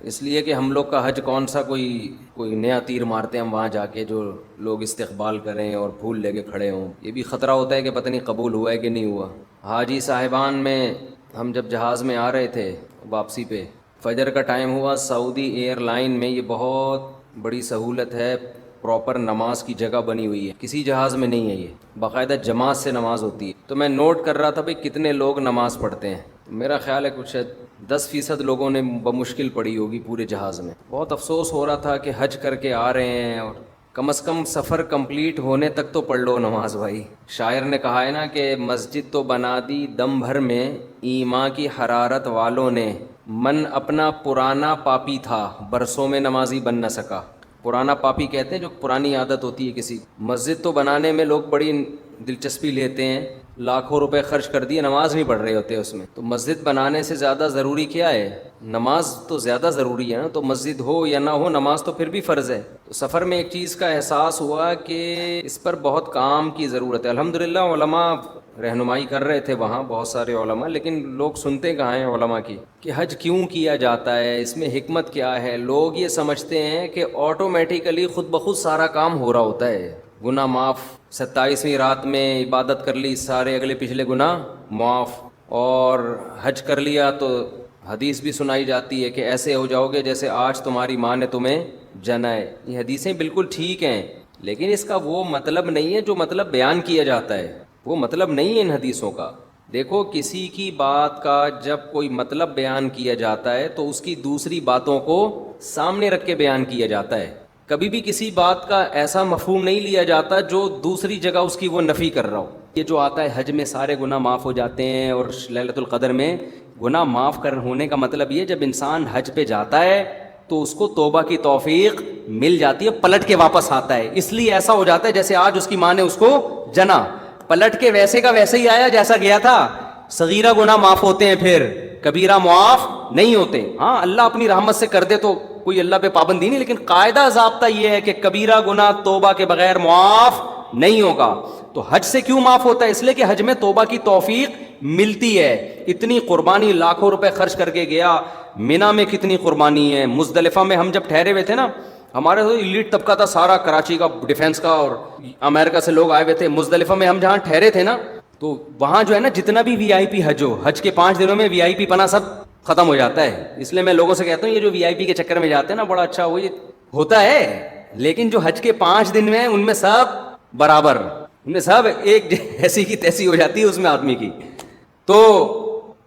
اس لیے کہ ہم لوگ کا حج کون سا کوئی نیا تیر مارتے ہیں ہم وہاں جا کے جو لوگ استقبال کریں اور پھول لے کے کھڑے ہوں. یہ بھی خطرہ ہوتا ہے کہ پتہ نہیں قبول ہوا ہے کہ نہیں ہوا. حاجی صاحبان میں ہم جب جہاز میں آ رہے تھے واپسی پہ، فجر کا ٹائم ہوا. سعودی ایئر لائن میں یہ بہت بڑی سہولت ہے، پراپر نماز کی جگہ بنی ہوئی ہے، کسی جہاز میں نہیں ہے. یہ باقاعدہ جماعت سے نماز ہوتی ہے. تو میں نوٹ کر رہا تھا بھئی کتنے لوگ نماز پڑھتے ہیں. میرا خیال ہے کچھ 10% لوگوں نے بمشکل پڑھی ہوگی پورے جہاز میں. بہت افسوس ہو رہا تھا کہ حج کر کے آ رہے ہیں اور کم از کم سفر کمپلیٹ ہونے تک تو پڑھ لو نماز بھائی. شاعر نے کہا ہے نا کہ مسجد تو بنا دی دم بھر میں ایمان کی حرارت والوں نے، من اپنا پرانا پاپی تھا برسوں میں نمازی بن نہ سکا. پرانا پاپی کہتے ہیں جو پرانی عادت ہوتی ہے کسی. مسجد تو بنانے میں لوگ بڑی دلچسپی لیتے ہیں، لاکھوں روپے خرچ کر دیے، نماز نہیں پڑھ رہے ہوتے اس میں. تو مسجد بنانے سے زیادہ ضروری کیا ہے؟ نماز تو زیادہ ضروری ہے نا. تو مسجد ہو یا نہ ہو نماز تو پھر بھی فرض ہے. تو سفر میں ایک چیز کا احساس ہوا کہ اس پر بہت کام کی ضرورت ہے. الحمدللہ علماء رہنمائی کر رہے تھے وہاں، بہت سارے علماء، لیکن لوگ سنتے کہاں ہیں علماء کی کہ حج کیوں کیا جاتا ہے، اس میں حکمت کیا ہے. لوگ یہ سمجھتے ہیں کہ آٹومیٹیکلی خود بخود سارا کام ہو رہا ہوتا ہے، گناہ معاف، 27ویں رات میں عبادت کر لی سارے اگلے پچھلے گناہ معاف، اور حج کر لیا تو حدیث بھی سنائی جاتی ہے کہ ایسے ہو جاؤ گے جیسے آج تمہاری ماں نے تمہیں جنا ہے. یہ حدیثیں بالکل ٹھیک ہیں، لیکن اس کا وہ مطلب نہیں ہے جو مطلب بیان کیا جاتا ہے. وہ مطلب نہیں ہے ان حدیثوں کا. دیکھو کسی کی بات کا جب کوئی مطلب بیان کیا جاتا ہے تو اس کی دوسری باتوں کو سامنے رکھ کے بیان کیا جاتا ہے. کبھی بھی کسی بات کا ایسا مفہوم نہیں لیا جاتا جو دوسری جگہ اس کی وہ نفی کر رہا ہو. یہ جو آتا ہے حج میں سارے گناہ معاف ہو جاتے ہیں، اور لیلۃ القدر میں گناہ معاف ہونے کا مطلب یہ جب انسان حج پہ جاتا ہے تو اس کو توبہ کی توفیق مل جاتی ہے، پلٹ کے واپس آتا ہے. اس لیے ایسا ہو جاتا ہے جیسے آج اس کی ماں نے اس کو جنا، پلٹ کے ویسے کا ویسے ہی آیا جیسا گیا تھا. صغیرہ گناہ معاف ہوتے ہیں، پھر کبیرہ معاف نہیں ہوتے. ہاں اللہ اپنی رحمت سے کر دے تو کوئی اللہ پہ پابندی نہیں، لیکن قاعدہ ضابطہ یہ ہے کہ کبیرہ گناہ توبہ کے بغیر معاف نہیں ہوگا. تو حج سے کیوں معاف ہوتا ہے؟ اس لیے کہ حج میں توبہ کی توفیق ملتی ہے. اتنی قربانی لاکھوں روپے خرچ کر کے گیا. مینا میں کتنی قربانی ہے. مزدلفہ میں ہم جب ٹھہرے ہوئے تھے نا، ہمارے تو ایلیٹ طبقہ تھا سارا، کراچی کا ڈیفینس کا اور امریکہ سے لوگ آئے ہوئے تھے. مزدلفہ میں ہم جہاں ٹھہرے تھے نا، تو وہاں جو ہے نا جتنا بھی وی آئی پی حج ہو، حج کے 5 دنوں میں وی آئی پی پنا سب ختم ہو جاتا ہے. اس لیے میں لوگوں سے کہتا ہوں یہ جو وی آئی پی کے چکر میں جاتے ہیں نا بڑا اچھا وہ یہ ہوتا ہے، لیکن جو حج کے 5 دن میں ان میں سب برابر، ان میں سب ایک ایسی کی تیسی ہو جاتی ہے اس میں آدمی کی. تو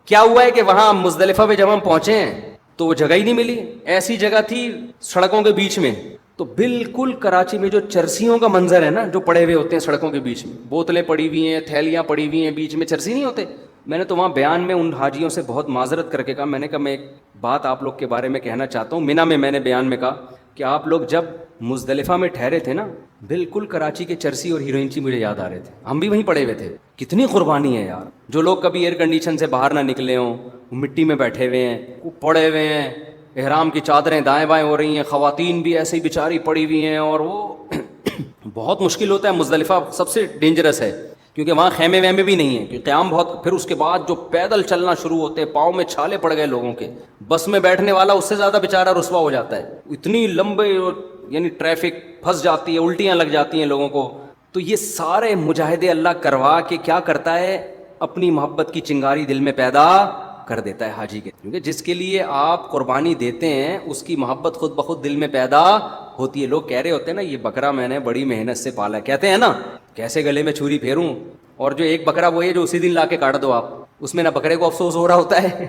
کیا ہوا ہے کہ وہاں مزدلفہ پہ جب ہم پہنچے ہیں تو وہ جگہ ہی نہیں ملی. ایسی جگہ تھی سڑکوں کے بیچ میں، تو بالکل کراچی میں جو چرسیوں کا منظر ہے نا جو پڑے ہوئے ہوتے ہیں سڑکوں کے بیچ میں، بوتلیں پڑی ہوئی ہیں، تھیلیاں پڑی ہوئی ہیں، بیچ میں چرسی نہیں ہوتے. میں نے تو وہاں بیان میں ان حاجیوں سے بہت معذرت کر کے کہا، میں نے کہا میں ایک بات آپ لوگ کے بارے میں کہنا چاہتا ہوں. مینا میں نے بیان میں کہا کہ آپ لوگ جب مزدلفہ میں ٹھہرے تھے نا، بالکل کراچی کے چرسی اور ہیروئنچی مجھے یاد آ رہے تھے. ہم بھی وہیں پڑے ہوئے تھے. کتنی قربانی ہے یار. جو لوگ کبھی ایئر کنڈیشن سے باہر نہ نکلے ہوں، مٹی میں بیٹھے ہوئے ہیں، پڑے ہوئے ہیں، احرام کی چادریں دائیں بائیں ہو رہی ہیں، خواتین بھی ایسے ہی بیچاری پڑی ہوئی ہیں، اور وہ بہت مشکل ہوتا ہے. مزدلفہ سب سے ڈینجرس ہے کیونکہ وہاں خیمے ویمے بھی نہیں ہیں، کیونکہ قیام بہت. پھر اس کے بعد جو پیدل چلنا شروع ہوتے ہیں، پاؤں میں چھالے پڑ گئے لوگوں کے. بس میں بیٹھنے والا اس سے زیادہ بیچارہ رسوا ہو جاتا ہے. اتنی لمبے یعنی ٹریفک پھنس جاتی ہے، الٹیاں لگ جاتی ہیں لوگوں کو. تو یہ سارے مجاہدے اللہ کروا کے کیا کرتا ہے؟ اپنی محبت کی چنگاری دل میں پیدا کر دیتا ہے حاجی کے. کیونکہ جس کے لیے آپ قربانی دیتے ہیں اس کی محبت خود بخود دل میں پیدا ہوتی ہے. لوگ کہہ رہے ہوتے ہیں نا یہ بکرا میں نے بڑی محنت سے پالا، کہتے ہیں نا کیسے گلے میں چھری پھیروں. اور جو ایک بکرا وہ ہے جو اسی دن لا کے کاٹ دو آپ، اس میں نہ بکرے کو افسوس ہو رہا ہوتا ہے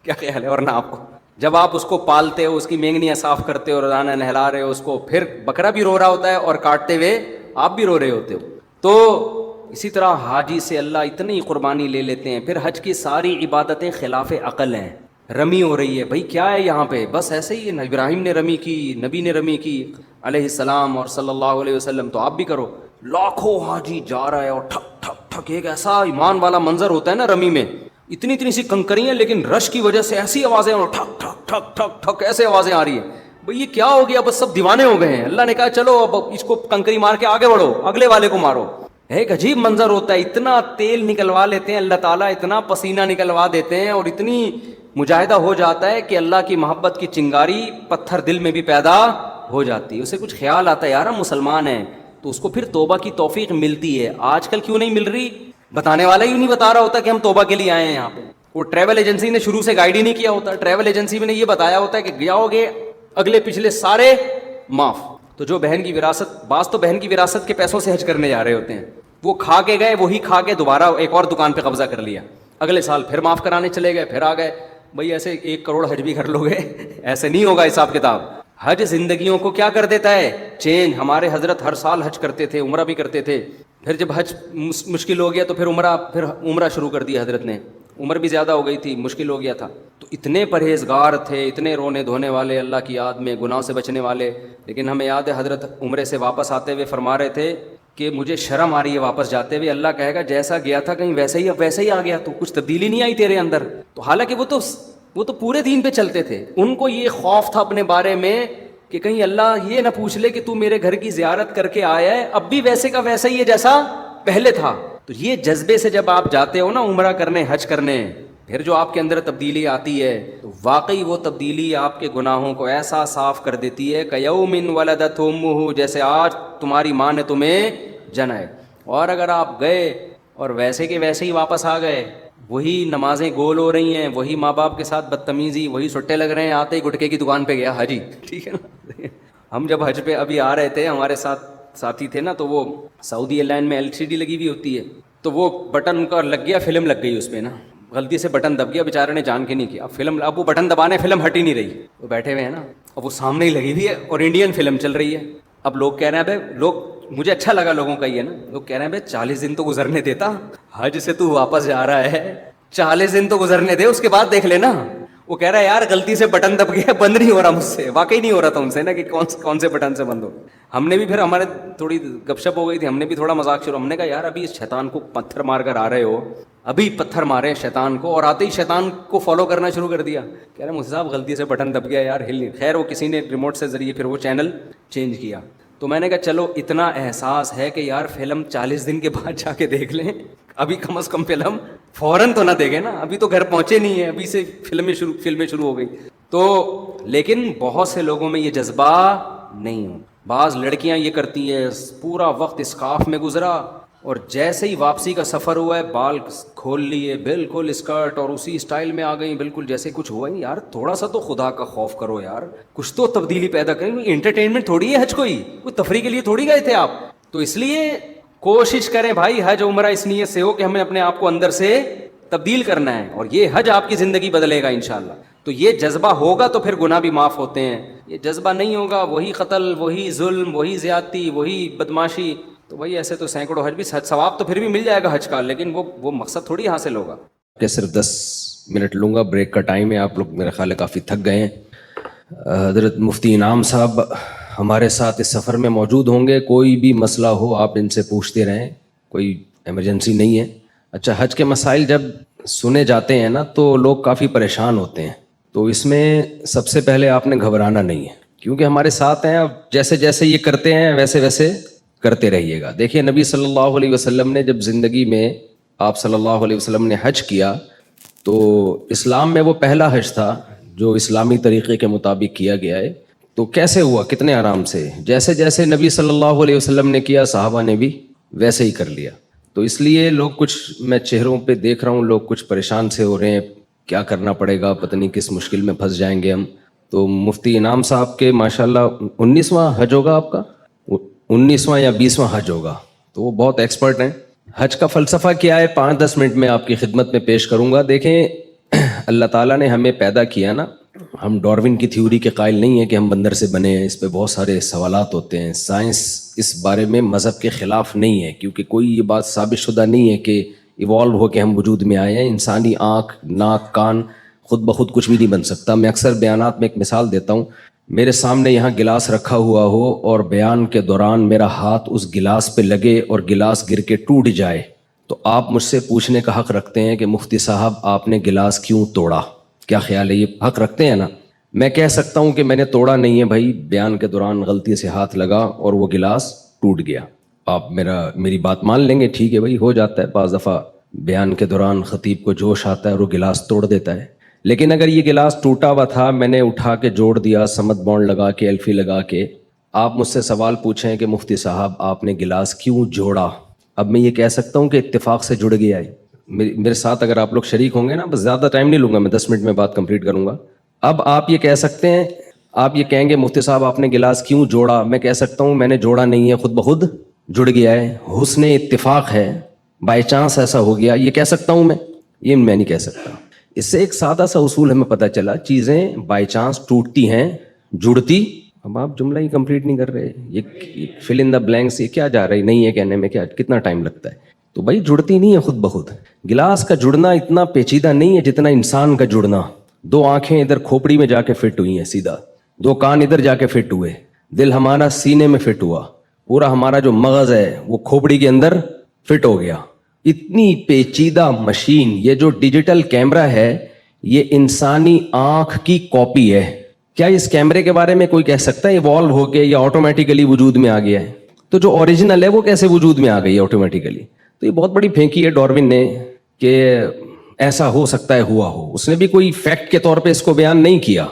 کیا خیال ہے؟ اور نہ آپ کو جب آپ اس کو پالتے ہو، اس کی مینگنیاں صاف کرتے ہو، روزانہ نہلا رہے ہو اس کو، پھر بکرا بھی رو رہا ہوتا ہے اور کاٹتے ہوئے آپ بھی رو رہے ہوتے ہو. تو اسی طرح حاجی سے اللہ اتنی قربانی لے لیتے ہیں. پھر حج کی ساری عبادتیں خلاف عقل ہیں. رمی ہو رہی ہے، بھائی کیا ہے یہاں پہ؟ بس ایسے ہی ابراہیم نے رمی کی، نبی نے رمی کی علیہ السلام اور صلی اللہ علیہ وسلم، تو آپ بھی کرو. لاکھوں حاجی جا رہا ہے اور ٹھک ٹھک ٹھک، ایک ایسا ایمان والا منظر ہوتا ہے نا رمی میں، اتنی اتنی سی کنکریاں، لیکن رش کی وجہ سے ایسی آوازیں، اور ٹھک ٹھک ٹھک ٹھک ٹھک ایسے آوازیں آ رہی ہیں. بھئی یہ کیا ہو گیا؟ بس سب دیوانے ہو گئے ہیں. اللہ نے کہا چلو اب اس کو کنکری مار کے آگے بڑھو، اگلے والے کو مارو. ایک عجیب منظر ہوتا ہے. اتنا تیل نکلوا لیتے ہیں اللہ تعالیٰ، اتنا پسینہ نکلوا دیتے ہیں، اور اتنی مجاہدہ ہو جاتا ہے کہ اللہ کی محبت کی چنگاری پتھر دل میں بھی پیدا ہو جاتی ہے. اسے کچھ خیال آتا ہے یار ہم مسلمان ہیں, تو اس کو پھر توبہ کی توفیق ملتی ہے. آج کل کیوں نہیں مل رہی؟ بتانے والا ہی نہیں بتا رہا ہوتا کہ ہم توبہ کے لیے آئے ہیں یہاں پہ. وہ ٹریول ایجنسی نے شروع سے گائیڈ ہی نہیں کیا ہوتا. ٹریول ایجنسی میں نے یہ بتایا ہوتا ہے کہ جاؤ گے اگلے پچھلے سارے معاف. تو جو بہن کی وراثت, بعض تو بہن کی وراثت کے پیسوں سے حج کرنے جا رہے ہوتے ہیں, وہ کھا کے گئے, وہی کھا کے دوبارہ ایک اور دکان پہ قبضہ کر لیا, اگلے سال پھر معاف کرانے چلے گئے, پھر آ گئے. بھائی ایسے 1 کروڑ حج بھی کر لو گے, ایسے نہیں ہوگا حساب کتاب. حج زندگیوں کو کیا کر دیتا ہے؟ چینج. ہمارے حضرت ہر سال حج کرتے تھے, عمرہ بھی کرتے تھے. پھر جب حج مشکل ہو گیا تو پھر عمرہ شروع کر دیا حضرت نے. عمر بھی زیادہ ہو گئی تھی, مشکل ہو گیا تھا. تو اتنے پرہیزگار تھے, اتنے رونے دھونے والے, اللہ کی یاد میں, گناہ سے بچنے والے. لیکن ہمیں یاد ہے حضرت عمرے سے واپس آتے ہوئے فرما رہے تھے کہ مجھے شرم آ رہی ہے واپس جاتے ہوئے. اللہ کہے گا جیسا گیا تھا کہیں ویسے ہی آ گیا, تو کچھ تبدیلی نہیں آئی تیرے اندر. تو حالانکہ وہ تو پورے دین پہ چلتے تھے. ان کو یہ خوف تھا اپنے بارے میں کہ کہیں اللہ یہ نہ پوچھ لے کہ تو میرے گھر کی زیارت کر کے آیا ہے, اب بھی ویسے کا ویسا ہی ہے جیسا پہلے تھا. تو یہ جذبے سے جب آپ جاتے ہو نا عمرہ کرنے, حج کرنے, پھر جو آپ کے اندر تبدیلی آتی ہے, تو واقعی وہ تبدیلی آپ کے گناہوں کو ایسا صاف کر دیتی ہے کہ یوم ولدت امہ, جیسے آج تمہاری ماں نے تمہیں جنا ہے. اور اگر آپ گئے اور ویسے کے ویسے ہی واپس آ گئے, وہی نمازیں گول ہو رہی ہیں, وہی ماں باپ کے ساتھ بدتمیزی, وہی سٹے لگ رہے ہیں, آتے ہی گٹکے کی دکان پہ گیا حجی, ٹھیک ہے نا. ہم جب حج پہ ابھی آ رہے تھے, ہمارے ساتھ ساتھی تھے نا, تو وہ سعودی ایئر لائن میں LCD لگی ہوئی ہوتی ہے, تو وہ بٹن ان کا لگ گیا, فلم لگ گئی اس پہ نا, غلطی سے بٹن دب گیا, بیچارے نے جان کے نہیں کیا. اب وہ بٹن دبانے, فلم ہٹ ہی نہیں رہی, وہ بیٹھے ہوئے ہیں نا, اب وہ سامنے ہی لگی ہوئی ہے اور انڈین فلم چل رہی ہے. اب لوگ کہہ رہے ہیں بھائی, مجھے اچھا لگا لوگوں کا یہ نا, لوگ کہہ رہے ہیں بھائی 40 دن تو گزرنے دیتا, حج سے تو واپس جا رہا ہے, 40 دن تو گزرنے دے, اس کے بعد دیکھ لینا. وہ کہہ رہا ہے یار غلطی سے بٹن دب گیا, بند نہیں ہو رہا مجھ سے. واقعی نہیں ہو رہا تھا ان سے نا کہ کون سے بٹن سے بند ہو. ہم نے بھی پھر, ہمارے تھوڑی گپ شپ ہو گئی تھی, ہم نے بھی تھوڑا مذاق شروع. ہم نے کہا یار ابھی اس شیطان کو پتھر مار کر آ رہے ہو, ابھی پتھر مارے شیطان کو, اور آتے ہی شیطان کو فالو کرنا شروع کر دیا. کہہ رہے مجھے صاحب غلطی سے بٹن دب گیا یار, ہل نہیں. خیر وہ کسی نے ریموٹ سے ذریعے پھر وہ چینل چینج کیا. تو میں نے کہا چلو اتنا احساس ہے کہ یار فلم 40 دن کے بعد جا کے دیکھ لیں, ابھی کم از کم فلم فوراً تو نہ دیکھیں نا, ابھی تو گھر پہنچے نہیں ہیں, ابھی سے فلمیں شروع ہو گئی. تو لیکن بہت سے لوگوں میں یہ جذبہ نہیں ہو. بعض لڑکیاں یہ کرتی ہیں, پورا وقت اسکارف میں گزرا, اور جیسے ہی واپسی کا سفر ہوا ہے بال کھول لیے, بالکل اسکرٹ, اور اسی اسٹائل میں آ گئی, بالکل جیسے کچھ ہوا ہی. یار تھوڑا سا تو خدا کا خوف کرو یار, کچھ تو تبدیلی پیدا کریں. انٹرٹینمنٹ تھوڑی ہے حج, کوئی تفریح کے لیے تھوڑی گئے تھے آپ. تو اس لیے کوشش کریں بھائی حج عمرہ اس نیت سے ہو کہ ہمیں اپنے آپ کو اندر سے تبدیل کرنا ہے, اور یہ حج آپ کی زندگی بدلے گا انشاءاللہ. تو یہ جذبہ ہوگا تو پھر گناہ بھی معاف ہوتے ہیں. یہ جذبہ نہیں ہوگا, وہی قتل, وہی ظلم, وہی زیادتی, وہی بدماشی. تو بھائی ایسے تو سینکڑوں حج بھی, ثواب تو پھر بھی مل جائے گا حج کا, لیکن وہ مقصد تھوڑی حاصل ہوگا. کہ صرف 10 منٹ لوں گا, بریک کا ٹائم ہے, آپ لوگ میرے خیال ہے کافی تھک گئے ہیں. حضرت مفتی انعام صاحب ہمارے ساتھ اس سفر میں موجود ہوں گے. کوئی بھی مسئلہ ہو آپ ان سے پوچھتے رہیں, کوئی ایمرجنسی نہیں ہے. اچھا, حج کے مسائل جب سنے جاتے ہیں نا تو لوگ کافی پریشان ہوتے ہیں. تو اس میں سب سے پہلے آپ نے گھبرانا نہیں ہے, کیونکہ ہمارے ساتھ ہیں. اب جیسے جیسے یہ کرتے ہیں ویسے ویسے کرتے رہیے گا. دیکھیے نبی صلی اللہ علیہ وسلم نے جب زندگی میں, آپ صلی اللہ علیہ وسلم نے حج کیا, تو اسلام میں وہ پہلا حج تھا جو اسلامی طریقے کے مطابق کیا گیا ہے. تو کیسے ہوا, کتنے آرام سے, جیسے جیسے نبی صلی اللہ علیہ وسلم نے کیا صحابہ نے بھی ویسے ہی کر لیا. تو اس لیے لوگ کچھ, میں چہروں پہ دیکھ رہا ہوں لوگ کچھ پریشان سے ہو رہے ہیں, کیا کرنا پڑے گا, پتہ نہیں کس مشکل میں پھنس جائیں گے ہم. تو مفتی انعام صاحب کے ماشاءاللہ 19واں حج ہوگا آپ کا, 19واں یا 20واں حج ہوگا, تو وہ بہت ایکسپرٹ ہیں. حج کا فلسفہ کیا ہے 5-10 منٹ میں آپ کی خدمت میں پیش کروں گا. دیکھیں اللہ تعالیٰ نے ہمیں پیدا کیا نا, ہم ڈاروین کی تھیوری کے قائل نہیں ہیں کہ ہم بندر سے بنے ہیں. اس پہ بہت سارے سوالات ہوتے ہیں. سائنس اس بارے میں مذہب کے خلاف نہیں ہے, کیونکہ کوئی یہ بات ثابت شدہ نہیں ہے کہ ایوالو ہو کے ہم وجود میں آئے ہیں. انسانی آنکھ, ناک, کان خود بخود کچھ بھی نہیں بن سکتا. میں اکثر بیانات میں ایک مثال دیتا ہوں, میرے سامنے یہاں گلاس رکھا ہوا ہو اور بیان کے دوران میرا ہاتھ اس گلاس پہ لگے اور گلاس گر کے ٹوٹ جائے, تو آپ مجھ سے پوچھنے کا حق رکھتے ہیں کہ مفتی صاحب آپ نے گلاس کیوں توڑا. کیا خیال ہے, یہ حق رکھتے ہیں نا؟ میں کہہ سکتا ہوں کہ میں نے توڑا نہیں ہے بھائی, بیان کے دوران غلطی سے ہاتھ لگا اور وہ گلاس ٹوٹ گیا. آپ میری بات مان لیں گے, ٹھیک ہے بھائی, ہو جاتا ہے بعض دفعہ بیان کے دوران خطیب کو جوش آتا ہے اور وہ گلاس توڑ دیتا ہے. لیکن اگر یہ گلاس ٹوٹا ہوا تھا، میں نے اٹھا کے جوڑ دیا سمت بانڈ لگا کے، ایلفی لگا کے، آپ مجھ سے سوال پوچھیں کہ مفتی صاحب آپ نے گلاس کیوں جوڑا، اب میں یہ کہہ سکتا ہوں کہ اتفاق سے جڑ گیا ہے. میرے ساتھ اگر آپ لوگ شریک ہوں گے نا، بس زیادہ ٹائم نہیں لوں گا، میں 10 منٹ میں بات کمپلیٹ کروں گا. اب آپ یہ کہہ سکتے ہیں، آپ یہ کہیں گے مفتی صاحب آپ نے گلاس کیوں جوڑا، میں کہہ سکتا ہوں میں نے جوڑا نہیں ہے، خود بخود جڑ گیا ہے، حسن اتفاق ہے، بائی چانس ایسا ہو گیا، یہ کہہ سکتا ہوں میں؟ یہ میں نہیں کہہ سکتا. اس سے ایک سادہ سا اصول ہمیں پتہ چلا، چیزیں بائی چانس ٹوٹتی ہیں، جڑتی. اب آپ جملہ ہی کمپلیٹ نہیں کر رہے، یہ فل ان دا بلینکس، یہ کیا جا رہا ہے نہیں ہے کہنے میں، کیا کتنا ٹائم لگتا ہے. تو بھائی جڑتی نہیں ہے خود بخود. گلاس کا جڑنا اتنا پیچیدہ نہیں ہے جتنا انسان کا جڑنا. 2 آنکھیں ادھر کھوپڑی میں جا کے فٹ ہوئی ہیں سیدھا، 2 کان ادھر جا کے فٹ ہوئے، دل ہمارا سینے میں فٹ ہوا، پورا ہمارا جو مغز ہے وہ کھوپڑی کے اندر فٹ ہو گیا. اتنی پیچیدہ مشین، یہ جو ڈیجیٹل کیمرہ ہے یہ انسانی آنکھ کی کاپی ہے. کیا اس کیمرے کے بارے میں کوئی کہہ سکتا ہے ایوالو ہو کے یا آٹومیٹیکلی وجود میں آ گیا ہے؟ تو جو اوریجنل ہے وہ کیسے وجود میں آ گئی ہے آٹومیٹیکلی؟ تو یہ بہت بڑی پھینکی ہے ڈاروین نے کہ ایسا ہو سکتا ہے، ہوا ہو. اس نے بھی کوئی فیکٹ کے طور پہ اس کو بیان نہیں کیا،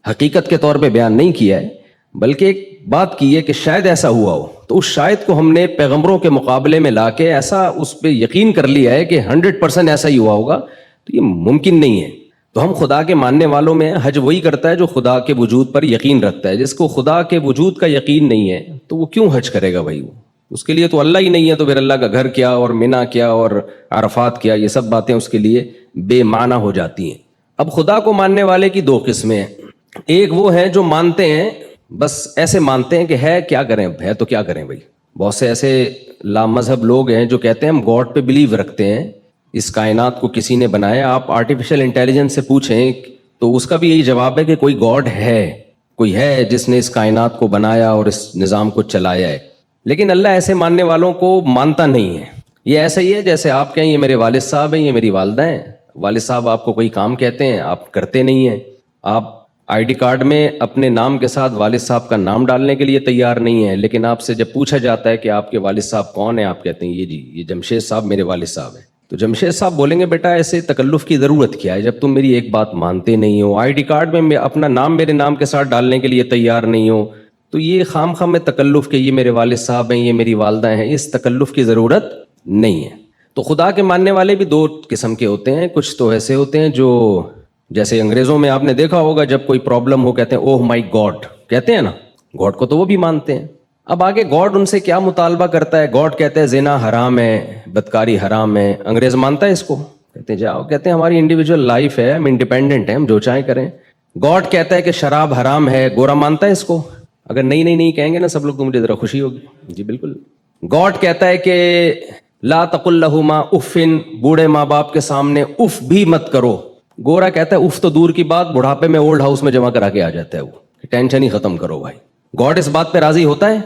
حقیقت کے طور پہ بیان نہیں کیا ہے، بلکہ ایک بات کی ہے کہ شاید ایسا ہوا ہو. تو اس شاید کو ہم نے پیغمبروں کے مقابلے میں لا کے ایسا اس پہ یقین کر لیا ہے کہ 100% ایسا ہی ہوا ہوگا. تو یہ ممکن نہیں ہے. تو ہم خدا کے ماننے والوں میں حج وہی کرتا ہے جو خدا کے وجود پر یقین رکھتا ہے. جس کو خدا کے وجود کا یقین نہیں ہے تو وہ کیوں حج کرے گا بھائی؟ وہ اس کے لیے تو اللہ ہی نہیں ہے، تو پھر اللہ کا گھر کیا اور منی کیا اور عرفات کیا، یہ سب باتیں اس کے لیے بے معنی ہو جاتی ہیں. اب خدا کو ماننے والے کی 2 قسمیں ہیں. ایک وہ ہیں جو مانتے ہیں، بس ایسے مانتے ہیں کہ ہے کیا کریں، ہے تو کیا کریں بھائی. بہت سے ایسے لامذہب لوگ ہیں جو کہتے ہیں ہم گاڈ پہ بلیو رکھتے ہیں، اس کائنات کو کسی نے بنایا. آپ آرٹیفیشل انٹیلیجنس سے پوچھیں تو اس کا بھی یہی جواب ہے کہ کوئی گاڈ ہے، کوئی ہے جس نے اس کائنات کو بنایا اور اس نظام کو چلایا ہے. لیکن اللہ ایسے ماننے والوں کو مانتا نہیں ہے. یہ ایسا ہی ہے جیسے آپ کہیں یہ میرے والد صاحب ہیں، یہ میری والدہ ہیں. والد صاحب آپ کو کوئی کام کہتے ہیں، آپ کرتے نہیں ہیں. آپ آئی ڈی کارڈ میں اپنے نام کے ساتھ والد صاحب کا نام ڈالنے کے لیے تیار نہیں ہیں، لیکن آپ سے جب پوچھا جاتا ہے کہ آپ کے والد صاحب کون ہیں، آپ کہتے ہیں یہ جی یہ جمشید صاحب میرے والد صاحب ہیں. تو جمشید صاحب بولیں گے بیٹا ایسے تکلف کی ضرورت کیا ہے جب تم میری ایک بات مانتے نہیں ہو، آئی ڈی کارڈ میں اپنا نام میرے نام کے ساتھ ڈالنے کے لیے تیار نہیں ہو، تو یہ خام خام میں تکلف کہ یہ میرے والد صاحب ہیں، یہ میری والدہ ہیں، اس تکلف کی ضرورت نہیں ہے. تو خدا کے ماننے والے بھی 2 قسم کے ہوتے ہیں. کچھ تو ایسے ہوتے ہیں جو جیسے انگریزوں میں آپ نے دیکھا ہوگا جب کوئی پرابلم ہو کہتے ہیں اوہ مائی گاڈ، کہتے ہیں نا، گاڈ کو تو وہ بھی مانتے ہیں. اب آگے گاڈ ان سے کیا مطالبہ کرتا ہے؟ گاڈ کہتا ہے زنا حرام ہے، بدکاری حرام ہے. انگریز مانتا ہے اس کو؟ کہتے ہیں جاؤ، کہتے ہیں ہماری انڈیویجول لائف ہے، ہم انڈیپینڈنٹ ہیں، ہم جو چاہیں کریں. گاڈ کہتا ہے کہ شراب حرام ہے، گورا مانتا ہے اس کو؟ اگر نہیں کہیں گے نا سب لوگ تو مجھے ذرا خوشی ہوگی. جی بالکل. گاڈ کہتا ہے کہ لا تقل لہما اف، بوڑھے ماں باپ کے سامنے اف بھی مت کرو. گورا کہتا ہے اف تو دور کی بات، بڑھاپے میں اولڈ ہاؤس میں جمع کرا کے آ جاتا ہے وہ، ٹینشن ہی ختم کرو بھائی. گاڈ اس بات پہ راضی ہوتا ہے؟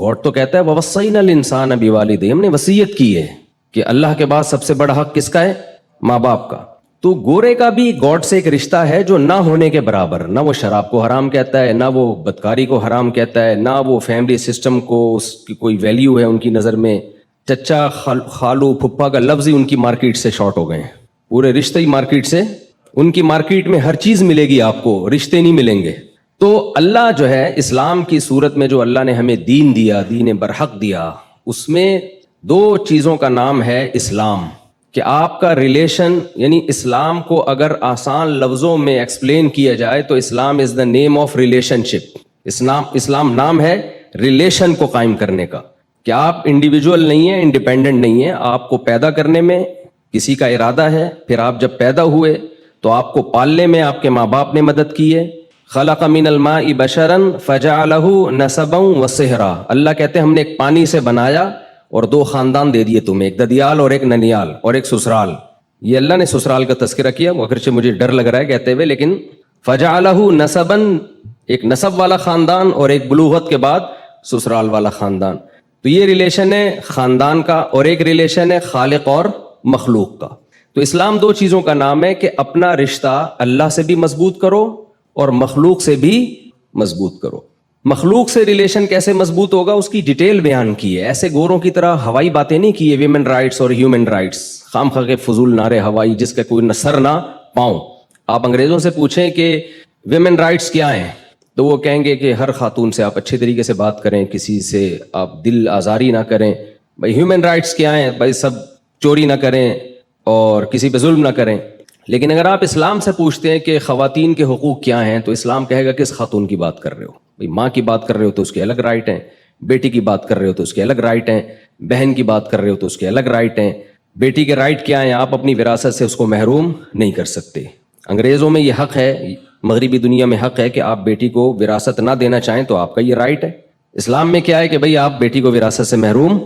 گاڈ تو کہتا ہے وَوَصَّيْنَا الْإِنسَانَ بِوَالِدَيْهِ، ہم نے وصیت کی ہے کہ اللہ کے بعد سب سے بڑا حق کس کا ہے؟ ماں باپ کا. تو گورے کا بھی گاڈ سے ایک رشتہ ہے جو نہ ہونے کے برابر. نہ وہ شراب کو حرام کہتا ہے، نہ وہ بدکاری کو حرام کہتا ہے، نہ وہ فیملی سسٹم کو اس کی کوئی ویلیو ہے ان کی نظر میں. چچا خالو پھپھا کا لفظ ہی ان کی مارکیٹ سے شارٹ ہو گئے ہیں، پورے رشتے ہی مارکیٹ سے. ان کی مارکیٹ میں ہر چیز ملے گی آپ کو، رشتے نہیں ملیں گے. تو اللہ جو ہے اسلام کی صورت میں جو اللہ نے ہمیں دین دیا، دین برحق دیا، اس میں 2 چیزوں کا نام ہے اسلام. کہ آپ کا ریلیشن، یعنی اسلام کو اگر آسان لفظوں میں ایکسپلین کیا جائے تو اسلام از دا نیم آف ریلیشن شپ. اسلام نام ہے ریلیشن کو قائم کرنے کا، کہ آپ انڈیویجول نہیں ہیں، انڈیپینڈنٹ نہیں ہیں. آپ کو پیدا کرنے میں کسی کا ارادہ ہے، پھر آپ جب پیدا ہوئے تو آپ کو پالنے میں آپ کے ماں باپ نے مدد کی ہے. خلق من الماء بشرا فجعله نسبا وصہرا. اللہ کہتے ہیں ہم نے ایک پانی سے بنایا اور 2 خاندان دے دیے تمہیں، ایک ددیال اور ایک ننیال اور ایک سسرال. یہ اللہ نے سسرال کا تذکرہ کیا، اگرچہ مجھے ڈر لگ رہا ہے کہتے ہوئے، لیکن فجعله نسبا، ایک نسب والا خاندان اور ایک بلوغت کے بعد سسرال والا خاندان. تو یہ ریلیشن ہے خاندان کا، اور ایک ریلیشن ہے خالق اور مخلوق کا. تو اسلام 2 چیزوں کا نام ہے کہ اپنا رشتہ اللہ سے بھی مضبوط کرو اور مخلوق سے بھی مضبوط کرو. مخلوق سے ریلیشن کیسے مضبوط ہوگا اس کی ڈیٹیل بیان کی ہے. ایسے گوروں کی طرح ہوائی باتیں نہیں کی ہے، ویمن رائٹس اور ہیومن رائٹس، خام خواہ کے فضول نعرے ہوائی جس کا کوئی نہ سر نہ پاؤں. آپ انگریزوں سے پوچھیں کہ ویمن رائٹس کیا ہیں تو وہ کہیں گے کہ ہر خاتون سے آپ اچھے طریقے سے بات کریں, کسی سے آپ دل آزاری نہ کریں. بھائی ہیومن رائٹس کیا ہیں؟ بھائی سب چوری نہ کریں اور کسی پہ ظلم نہ کریں. لیکن اگر آپ اسلام سے پوچھتے ہیں کہ خواتین کے حقوق کیا ہیں تو اسلام کہے گا کس خاتون کی بات کر رہے ہو؟ بھائی ماں کی بات کر رہے ہو تو اس کے الگ رائٹ ہیں, بیٹی کی بات کر رہے ہو تو اس کے الگ رائٹ ہیں, بہن کی بات کر رہے ہو تو اس کے الگ رائٹ ہیں. بیٹی کے رائٹ کیا ہیں؟ آپ اپنی وراثت سے اس کو محروم نہیں کر سکتے. انگریزوں میں یہ حق ہے, مغربی دنیا میں حق ہے کہ آپ بیٹی کو وراثت نہ دینا چاہیں تو آپ کا یہ رائٹ ہے. اسلام میں کیا ہے کہ بھئی آپ بیٹی کو وراثت سے محروم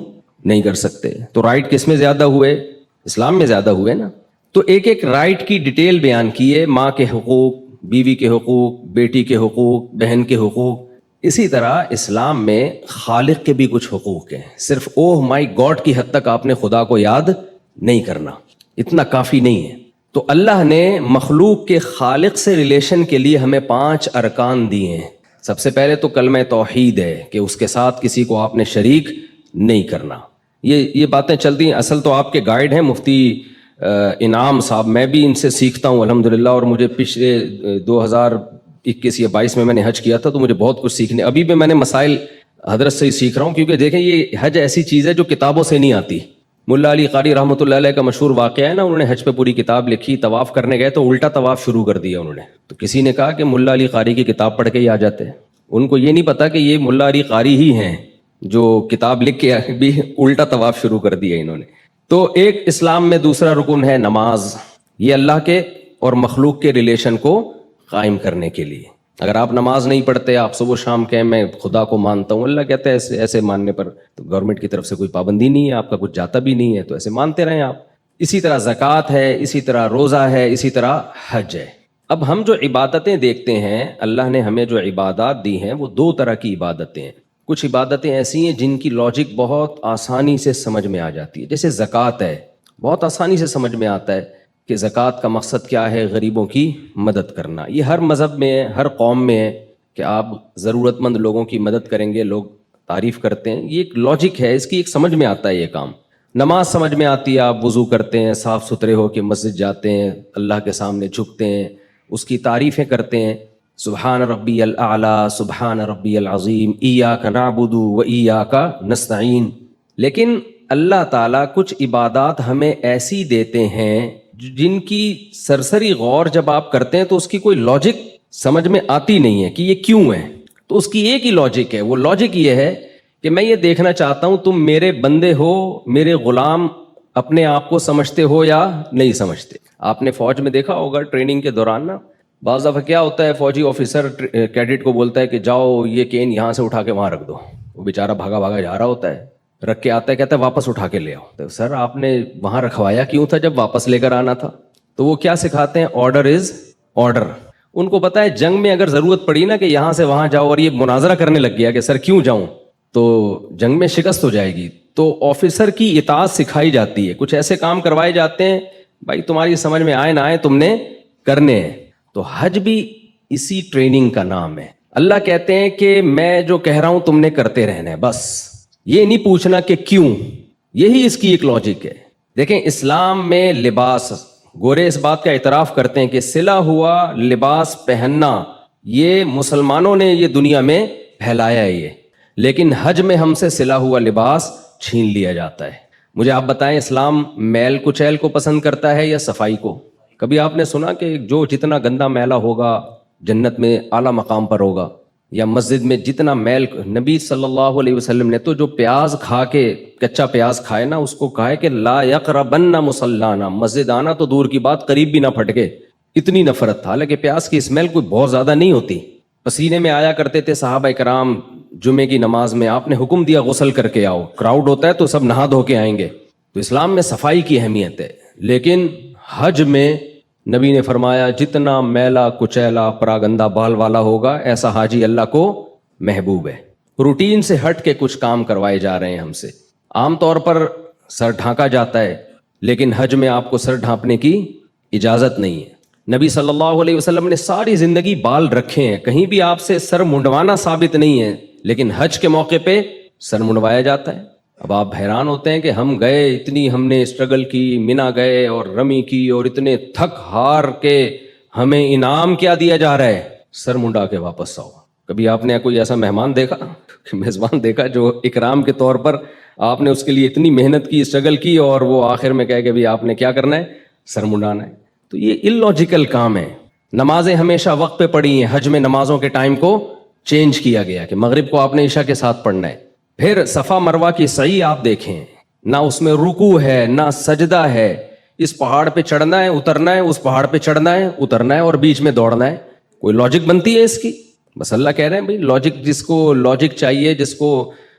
نہیں کر سکتے. تو رائٹ کس میں زیادہ ہوئے؟ اسلام میں زیادہ ہوئے نا. تو ایک ایک رائٹ کی ڈیٹیل بیان کی ہے, ماں کے حقوق, بیوی کے حقوق, بیٹی کے حقوق, بہن کے حقوق. اسی طرح اسلام میں خالق کے بھی کچھ حقوق ہیں. صرف اوہ مائی گاڈ کی حد تک آپ نے خدا کو یاد نہیں کرنا, اتنا کافی نہیں ہے. تو اللہ نے مخلوق کے خالق سے ریلیشن کے لیے ہمیں 5 ارکان دیے ہیں. سب سے پہلے تو کلمہ توحید ہے کہ اس کے ساتھ کسی کو آپ نے شریک نہیں کرنا. یہ باتیں چلتی ہیں. اصل تو آپ کے گائیڈ ہیں مفتی انعام صاحب, میں بھی ان سے سیکھتا ہوں الحمدللہ. اور مجھے پچھلے 2021 یا 22 میں نے حج کیا تھا تو مجھے بہت کچھ سیکھنے, ابھی بھی میں نے مسائل حضرت سے ہی سیکھ رہا ہوں. کیونکہ دیکھیں یہ حج ایسی چیز ہے جو کتابوں سے نہیں آتی. ملا علی قاری رحمۃ اللہ علیہ کا مشہور واقعہ ہے نا, انہوں نے حج پہ پوری کتاب لکھی, طواف کرنے گئے تو الٹا طواف شروع کر دیا انہوں نے. تو کسی نے کہا کہ ملا علی قاری کی کتاب پڑھ کے ہی آ جاتے ہیں. ان کو یہ نہیں پتا کہ یہ ملا علی قاری ہی ہیں جو کتاب لکھ کے بھی الٹا طواف شروع کر دیا انہوں نے. تو ایک اسلام میں دوسرا رکن ہے نماز. یہ اللہ کے اور مخلوق کے ریلیشن کو قائم کرنے کے لیے. اگر آپ نماز نہیں پڑھتے, آپ صبح شام کہیں میں خدا کو مانتا ہوں, اللہ کہتا ہے ایسے ماننے پر تو گورنمنٹ کی طرف سے کوئی پابندی نہیں ہے, آپ کا کچھ جاتا بھی نہیں ہے, تو ایسے مانتے رہیں آپ. اسی طرح زکوٰۃ ہے, اسی طرح روزہ ہے, اسی طرح حج ہے. اب ہم جو عبادتیں دیکھتے ہیں, اللہ نے ہمیں جو عبادات دی ہیں وہ 2 طرح کی عبادتیں ہیں. کچھ عبادتیں ایسی ہیں جن کی لاجک بہت آسانی سے سمجھ میں آ جاتی ہے. جیسے زکوٰۃ ہے, بہت آسانی سے سمجھ میں آتا ہے کہ زکوٰۃ کا مقصد کیا ہے, غریبوں کی مدد کرنا. یہ ہر مذہب میں ہے, ہر قوم میں ہے کہ آپ ضرورت مند لوگوں کی مدد کریں گے, لوگ تعریف کرتے ہیں. یہ ایک لاجک ہے, اس کی ایک سمجھ میں آتا ہے یہ کام. نماز سمجھ میں آتی ہے, آپ وضو کرتے ہیں, صاف ستھرے ہو کے مسجد جاتے ہیں, اللہ کے سامنے جھکتے ہیں, اس کی تعریفیں کرتے ہیں, سبحان ربی الاعلیٰ, سبحان ربی العظیم, ایاک نعبد و ایاک نستعین. لیکن اللہ تعالیٰ کچھ عبادات ہمیں ایسی دیتے ہیں جن کی سرسری غور جب آپ کرتے ہیں تو اس کی کوئی لاجک سمجھ میں آتی نہیں ہے کہ یہ کیوں ہے. تو اس کی ایک ہی لاجک ہے, وہ لاجک یہ ہے کہ میں یہ دیکھنا چاہتا ہوں تم میرے بندے ہو, میرے غلام, اپنے آپ کو سمجھتے ہو یا نہیں سمجھتے. آپ نے فوج میں دیکھا ہوگا ٹریننگ کے دوران نا, بعض دفعہ کیا ہوتا ہے, فوجی آفیسر کیڈٹ کو بولتا ہے کہ جاؤ یہ کین یہاں سے اٹھا کے وہاں رکھ دو. وہ بیچارہ بھاگا بھاگا جا رہا ہوتا ہے, رکھ کے آتا ہے, کہتا ہے واپس اٹھا کے لے آؤ. تو سر آپ نے وہاں رکھوایا کیوں تھا جب واپس لے کر آنا تھا؟ تو وہ کیا سکھاتے ہیں, آرڈر از آرڈر. ان کو پتا ہے جنگ میں اگر ضرورت پڑی نا کہ یہاں سے وہاں جاؤ, اور یہ مناظرہ کرنے لگ گیا کہ سر کیوں جاؤں, تو جنگ میں شکست ہو جائے گی. تو آفیسر کی اطاعت سکھائی جاتی ہے. کچھ ایسے کام کروائے جاتے ہیں بھائی تمہاری سمجھ میں آئے نہ آئے تم نے کرنے ہیں. تو حج بھی اسی ٹریننگ کا نام ہے. اللہ کہتے ہیں کہ میں جو کہہ رہا ہوں تم نے کرتے رہنا ہے, بس یہ نہیں پوچھنا کہ کیوں. یہی اس کی ایک لاجک ہے. دیکھیں اسلام میں لباس, گورے اس بات کا اعتراف کرتے ہیں کہ سلا ہوا لباس پہننا یہ مسلمانوں نے یہ دنیا میں پھیلایا ہے یہ, لیکن حج میں ہم سے سلا ہوا لباس چھین لیا جاتا ہے. مجھے آپ بتائیں اسلام میل کچیل کو پسند کرتا ہے یا صفائی کو؟ کبھی آپ نے سنا کہ جو جتنا گندا میلا ہوگا جنت میں اعلیٰ مقام پر ہوگا, یا مسجد میں جتنا میل؟ نبی صلی اللہ علیہ وسلم نے تو جو پیاز کھا کے, کچا پیاز کھائے نا, اس کو کہا ہے کہ لا یقربن مصلانا, مسجد آنا تو دور کی بات قریب بھی نہ پھٹکے, اتنی نفرت تھا. حالانکہ پیاز کی اسمیل کوئی بہت زیادہ نہیں ہوتی. پسینے میں آیا کرتے تھے صحابہ کرام جمعے کی نماز میں, آپ نے حکم دیا غسل کر کے آؤ, کراؤڈ ہوتا ہے تو سب نہا دھو کے آئیں گے. تو اسلام میں صفائی کی اہمیت ہے. لیکن حج میں نبی نے فرمایا جتنا میلا کچیلا پراگندہ بال والا ہوگا ایسا حاجی اللہ کو محبوب ہے. روٹین سے ہٹ کے کچھ کام کروائے جا رہے ہیں ہم سے. عام طور پر سر ڈھانکا جاتا ہے, لیکن حج میں آپ کو سر ڈھانپنے کی اجازت نہیں ہے. نبی صلی اللہ علیہ وسلم نے ساری زندگی بال رکھے ہیں, کہیں بھی آپ سے سر منڈوانا ثابت نہیں ہے, لیکن حج کے موقع پہ سر منڈوایا جاتا ہے. اب آپ حیران ہوتے ہیں کہ ہم گئے, اتنی ہم نے اسٹرگل کی, مینا گئے اور رمی کی, اور اتنے تھک ہار کے ہمیں انعام کیا دیا جا رہا ہے؟ سر منڈا کے واپس آؤ. کبھی آپ نے کوئی ایسا مہمان دیکھا، میزبان دیکھا جو اکرام کے طور پر آپ نے اس کے لیے اتنی محنت کی، اسٹرگل کی، اور وہ آخر میں کہے کہ بھی آپ نے کیا کرنا ہے؟ سر منڈانا ہے. تو یہ اللاجیکل کام ہے. نمازیں ہمیشہ وقت پہ پڑھی ہیں، حج میں نمازوں کے ٹائم کو چینج کیا گیا کہ مغرب کو آپ نے عشاء کے ساتھ پڑھنا ہے. پھر صفا مروہ کی سعی آپ دیکھیں، نہ اس میں رکوع ہے نہ سجدہ ہے. اس پہاڑ پہ چڑھنا ہے اترنا ہے، اس پہاڑ پہ چڑھنا ہے اترنا ہے، اور بیچ میں دوڑنا ہے. کوئی لاجک بنتی ہے اس کی؟ بس اللہ کہہ رہے ہیں بھائی لاجک، جس کو لاجک چاہیے، جس کو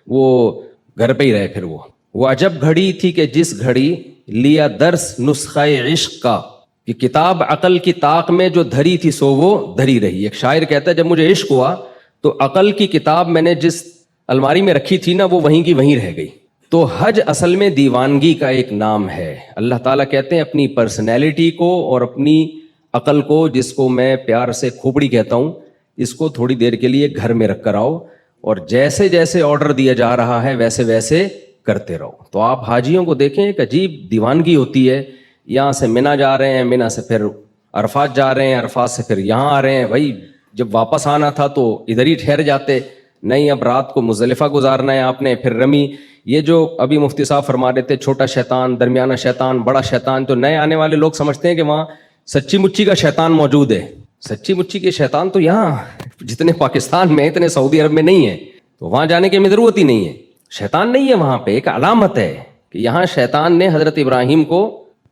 وہ گھر پہ ہی رہے. پھر وہ عجب گھڑی تھی کہ جس گھڑی لیا درس نسخہ عشق کا، کہ کتاب عقل کی طاق میں جو دھری تھی سو وہ دھری رہی. ایک شاعر کہتا ہے جب مجھے عشق ہوا تو عقل کی کتاب میں نے جس الماری میں رکھی تھی نا وہ وہیں کی وہیں رہ گئی. تو حج اصل میں دیوانگی کا ایک نام ہے. اللہ تعالیٰ کہتے ہیں اپنی پرسنالٹی کو اور اپنی عقل کو، جس کو میں پیار سے کھوپڑی کہتا ہوں، اس کو تھوڑی دیر کے لیے گھر میں رکھ کر آؤ، اور جیسے جیسے آرڈر دیا جا رہا ہے ویسے ویسے کرتے رہو. تو آپ حاجیوں کو دیکھیں، ایک عجیب دیوانگی ہوتی ہے. یہاں سے منی جا رہے ہیں، منی سے پھر عرفات جا رہے ہیں، عرفات سے پھر یہاں آ رہے ہیں. بھائی جب واپس آنا تھا تو ادھر ہی ٹھہر جاتے، نہیں اب رات کو مزدلفہ گزارنا ہے آپ نے، پھر رمی. یہ جو ابھی مفتی صاحب فرما رہے تھے چھوٹا شیطان، درمیانہ شیطان، بڑا شیطان، تو نئے آنے والے لوگ سمجھتے ہیں کہ وہاں سچی مچی کا شیطان موجود ہے. سچی مچی کے شیطان تو یہاں جتنے پاکستان میں اتنے سعودی عرب میں نہیں ہیں، تو وہاں جانے کی ضرورت ہی نہیں ہے. شیطان نہیں ہے وہاں پہ، ایک علامت ہے کہ یہاں شیطان نے حضرت ابراہیم کو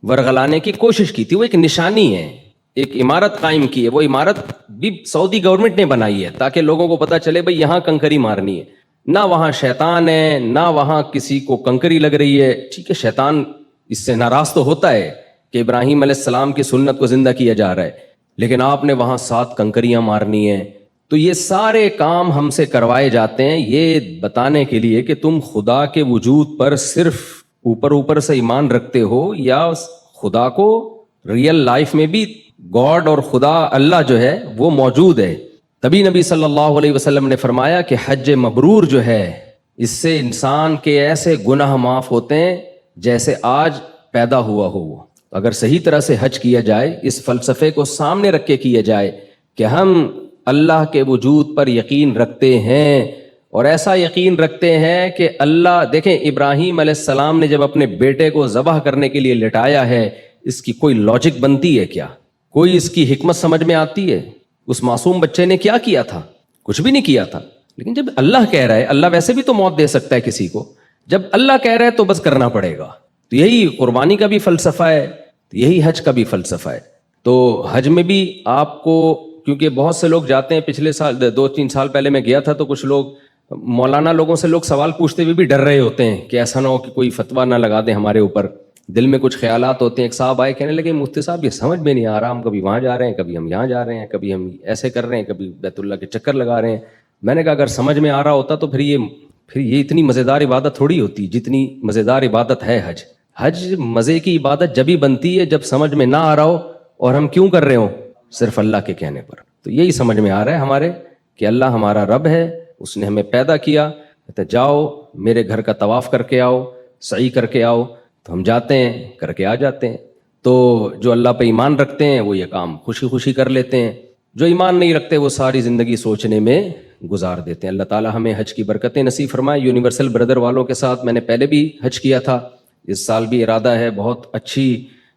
ورغلانے کی کوشش کی تھی. وہ ایک نشانی ہے، ایک عمارت قائم کی ہے. وہ عمارت بھی سعودی گورنمنٹ نے بنائی ہے تاکہ لوگوں کو پتہ چلے بھئی یہاں کنکری مارنی ہے. نہ وہاں شیطان ہے، نہ وہاں کسی کو کنکری لگ رہی ہے. ٹھیک ہے، شیطان اس سے ناراض تو ہوتا ہے کہ ابراہیم علیہ السلام کی سنت کو زندہ کیا جا رہا ہے، لیکن آپ نے وہاں 7 کنکریاں مارنی ہیں. تو یہ سارے کام ہم سے کروائے جاتے ہیں یہ بتانے کے لیے کہ تم خدا کے وجود پر صرف اوپر سے ایمان رکھتے ہو، یا خدا کو ریئل لائف میں بھی گاڈ اور خدا اللہ جو ہے وہ موجود ہے. تبھی نبی صلی اللہ علیہ وسلم نے فرمایا کہ حج مبرور جو ہے اس سے انسان کے ایسے گناہ معاف ہوتے ہیں جیسے آج پیدا ہوا ہو. اگر صحیح طرح سے حج کیا جائے، اس فلسفے کو سامنے رکھ کے کیا جائے کہ ہم اللہ کے وجود پر یقین رکھتے ہیں، اور ایسا یقین رکھتے ہیں کہ اللہ، دیکھیں ابراہیم علیہ السلام نے جب اپنے بیٹے کو ذبح کرنے کے لیے لٹایا ہے، اس کی کوئی لاجک بنتی ہے کیا؟ کوئی اس کی حکمت سمجھ میں آتی ہے؟ اس معصوم بچے نے کیا کیا تھا؟ کچھ بھی نہیں کیا تھا. لیکن جب اللہ کہہ رہا ہے، اللہ ویسے بھی تو موت دے سکتا ہے کسی کو، جب اللہ کہہ رہا ہے تو بس کرنا پڑے گا. تو یہی قربانی کا بھی فلسفہ ہے، یہی حج کا بھی فلسفہ ہے. تو حج میں بھی آپ کو، کیونکہ بہت سے لوگ جاتے ہیں، پچھلے سال 2-3 سال پہلے میں گیا تھا تو کچھ لوگ مولانا لوگوں سے لوگ سوال پوچھتے ہوئے بھی ڈر رہے ہوتے ہیں کہ ایسا نہ ہو کہ کوئی فتویٰ نہ لگا دیں ہمارے اوپر. دل میں کچھ خیالات ہوتے ہیں. ایک صاحب آئے کہنے لگے مفتی صاحب یہ سمجھ میں نہیں آ رہا، ہم کبھی وہاں جا رہے ہیں، کبھی ہم یہاں جا رہے ہیں، کبھی ہم ایسے کر رہے ہیں، کبھی بیت اللہ کے چکر لگا رہے ہیں. میں نے کہا اگر سمجھ میں آ رہا ہوتا تو پھر یہ اتنی مزیدار عبادت تھوڑی ہوتی جتنی مزیدار عبادت ہے حج. حج مزے کی عبادت جب ہی بنتی ہے جب سمجھ میں نہ آ رہا ہو اور ہم کیوں کر رہے ہوں، صرف اللہ کے کہنے پر. تو یہی سمجھ میں آ رہا ہے ہمارے کہ اللہ ہمارا رب ہے، اس نے ہمیں پیدا کیا. کہتے جاؤ میرے گھر کا طواف کر کے آؤ، سعی کر کے آؤ. تو ہم جاتے ہیں، کر کے آ جاتے ہیں. تو جو اللہ پہ ایمان رکھتے ہیں وہ یہ کام خوشی خوشی کر لیتے ہیں. جو ایمان نہیں رکھتے وہ ساری زندگی سوچنے میں گزار دیتے ہیں. اللہ تعالیٰ ہمیں حج کی برکتیں نصیب فرمائے. یونیورسل بردر والوں کے ساتھ میں نے پہلے بھی حج کیا تھا، اس سال بھی ارادہ ہے. بہت اچھی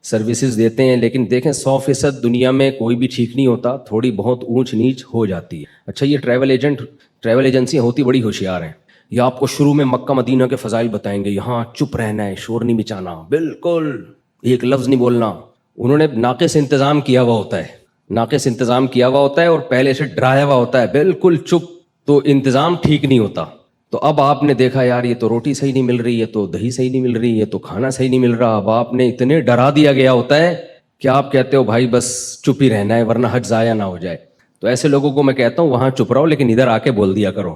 سروسز دیتے ہیں، لیکن دیکھیں 100% دنیا میں کوئی بھی ٹھیک نہیں ہوتا، تھوڑی بہت اونچ نیچ ہو جاتی ہے. اچھا یہ ٹریول ایجنسیاں ہوتی بڑی ہوشیار ہیں. یہ آپ کو شروع میں مکہ مدینہ کے فضائل بتائیں گے، یہاں چپ رہنا ہے، شور نہیں مچانا، بالکل ایک لفظ نہیں بولنا. انہوں نے ناقص انتظام کیا ہوا ہوتا ہے، ناقص انتظام کیا ہوا ہوتا ہے اور پہلے سے ڈرایا ہوا ہوتا ہے بالکل چپ. تو انتظام ٹھیک نہیں ہوتا. تو اب آپ نے دیکھا یار یہ تو روٹی صحیح نہیں مل رہی ہے، تو دہی صحیح نہیں مل رہی ہے، تو کھانا صحیح نہیں مل رہا. اب آپ نے اتنے ڈرا دیا گیا ہوتا ہے کہ آپ کہتے ہو بھائی بس چپ ہی رہنا ہے ورنہ حج ضائع نہ ہو جائے. تو ایسے لوگوں کو میں کہتا ہوں وہاں چپ رہو لیکن ادھر آ کے بول دیا کرو.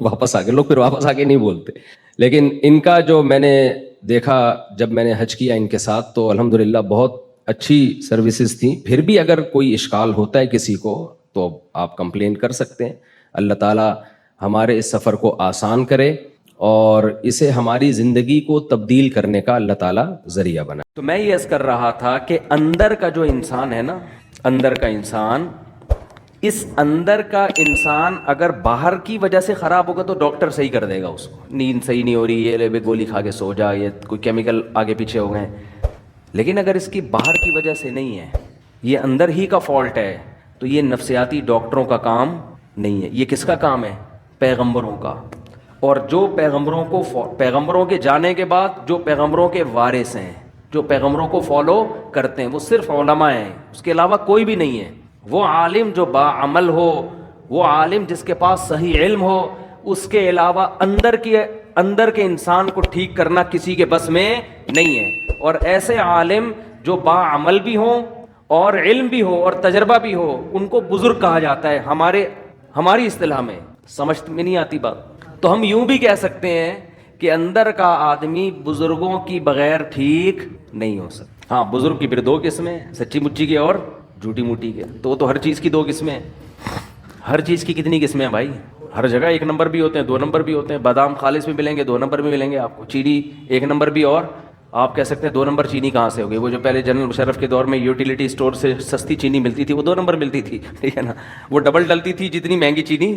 واپس آ کے لوگ پھر واپس آ کے نہیں بولتے. لیکن ان کا جو میں نے دیکھا جب میں نے حج کیا ان کے ساتھ تو الحمدللہ بہت اچھی سروسز تھیں. پھر بھی اگر کوئی اشکال ہوتا ہے کسی کو تو آپ کمپلین کر سکتے ہیں. اللہ تعالیٰ ہمارے اس سفر کو آسان کرے اور اسے ہماری زندگی کو تبدیل کرنے کا اللہ تعالیٰ ذریعہ بنا. تو میں یہ عرض کر رہا تھا کہ اندر کا جو انسان ہے نا، اندر کا انسان، اس اندر کا انسان اگر باہر کی وجہ سے خراب ہوگا تو ڈاکٹر صحیح کر دے گا اس کو، نیند صحیح نہیں ہو رہی، یہ لے گولی کھا کے سو جا، یہ کوئی کیمیکل آگے پیچھے ہو گئے. لیکن اگر اس کی باہر کی وجہ سے نہیں ہے، یہ اندر ہی کا فالٹ ہے، تو یہ نفسیاتی ڈاکٹروں کا کام نہیں ہے. یہ کس کا کام ہے؟ پیغمبروں کا. اور جو پیغمبروں کے جانے کے بعد جو پیغمبروں کے وارث ہیں، جو پیغمبروں کو فالو کرتے ہیں، وہ صرف علماء ہیں، اس کے علاوہ کوئی بھی نہیں ہے. وہ عالم جو باعمل ہو، وہ عالم جس کے پاس صحیح علم ہو، اس کے علاوہ اندر کے انسان کو ٹھیک کرنا کسی کے بس میں نہیں ہے. اور ایسے عالم جو باعمل بھی ہوں اور علم بھی ہو اور تجربہ بھی ہو، ان کو بزرگ کہا جاتا ہے ہماری اصطلاح میں. سمجھ میں نہیں آتی بات؟ تو ہم یوں بھی کہہ سکتے ہیں کہ اندر کا آدمی بزرگوں کی بغیر ٹھیک نہیں ہو سکتا. ہاں، بزرگ کی پھر دو قسمیں، سچی مچی کے اور جھوٹی موٹی کے. تو ہر چیز کی دو قسمیں. ہر چیز کی کتنی قسمیں ہیں بھائی؟ ہر جگہ ایک نمبر بھی ہوتے ہیں، دو نمبر بھی ہوتے ہیں. بادام خالص بھی ملیں گے، دو نمبر بھی ملیں گے آپ کو. چینی ایک نمبر بھی، اور آپ کہہ سکتے ہیں دو نمبر چینی کہاں سے ہوگی؟ وہ جو پہلے جنرل مشرف کے دور میں یوٹیلیٹی اسٹور سے سستی چینی ملتی تھی، وہ دو نمبر ملتی تھی، ٹھیک ہے نا. وہ ڈبل ڈلتی تھی، جتنی مہنگی چینی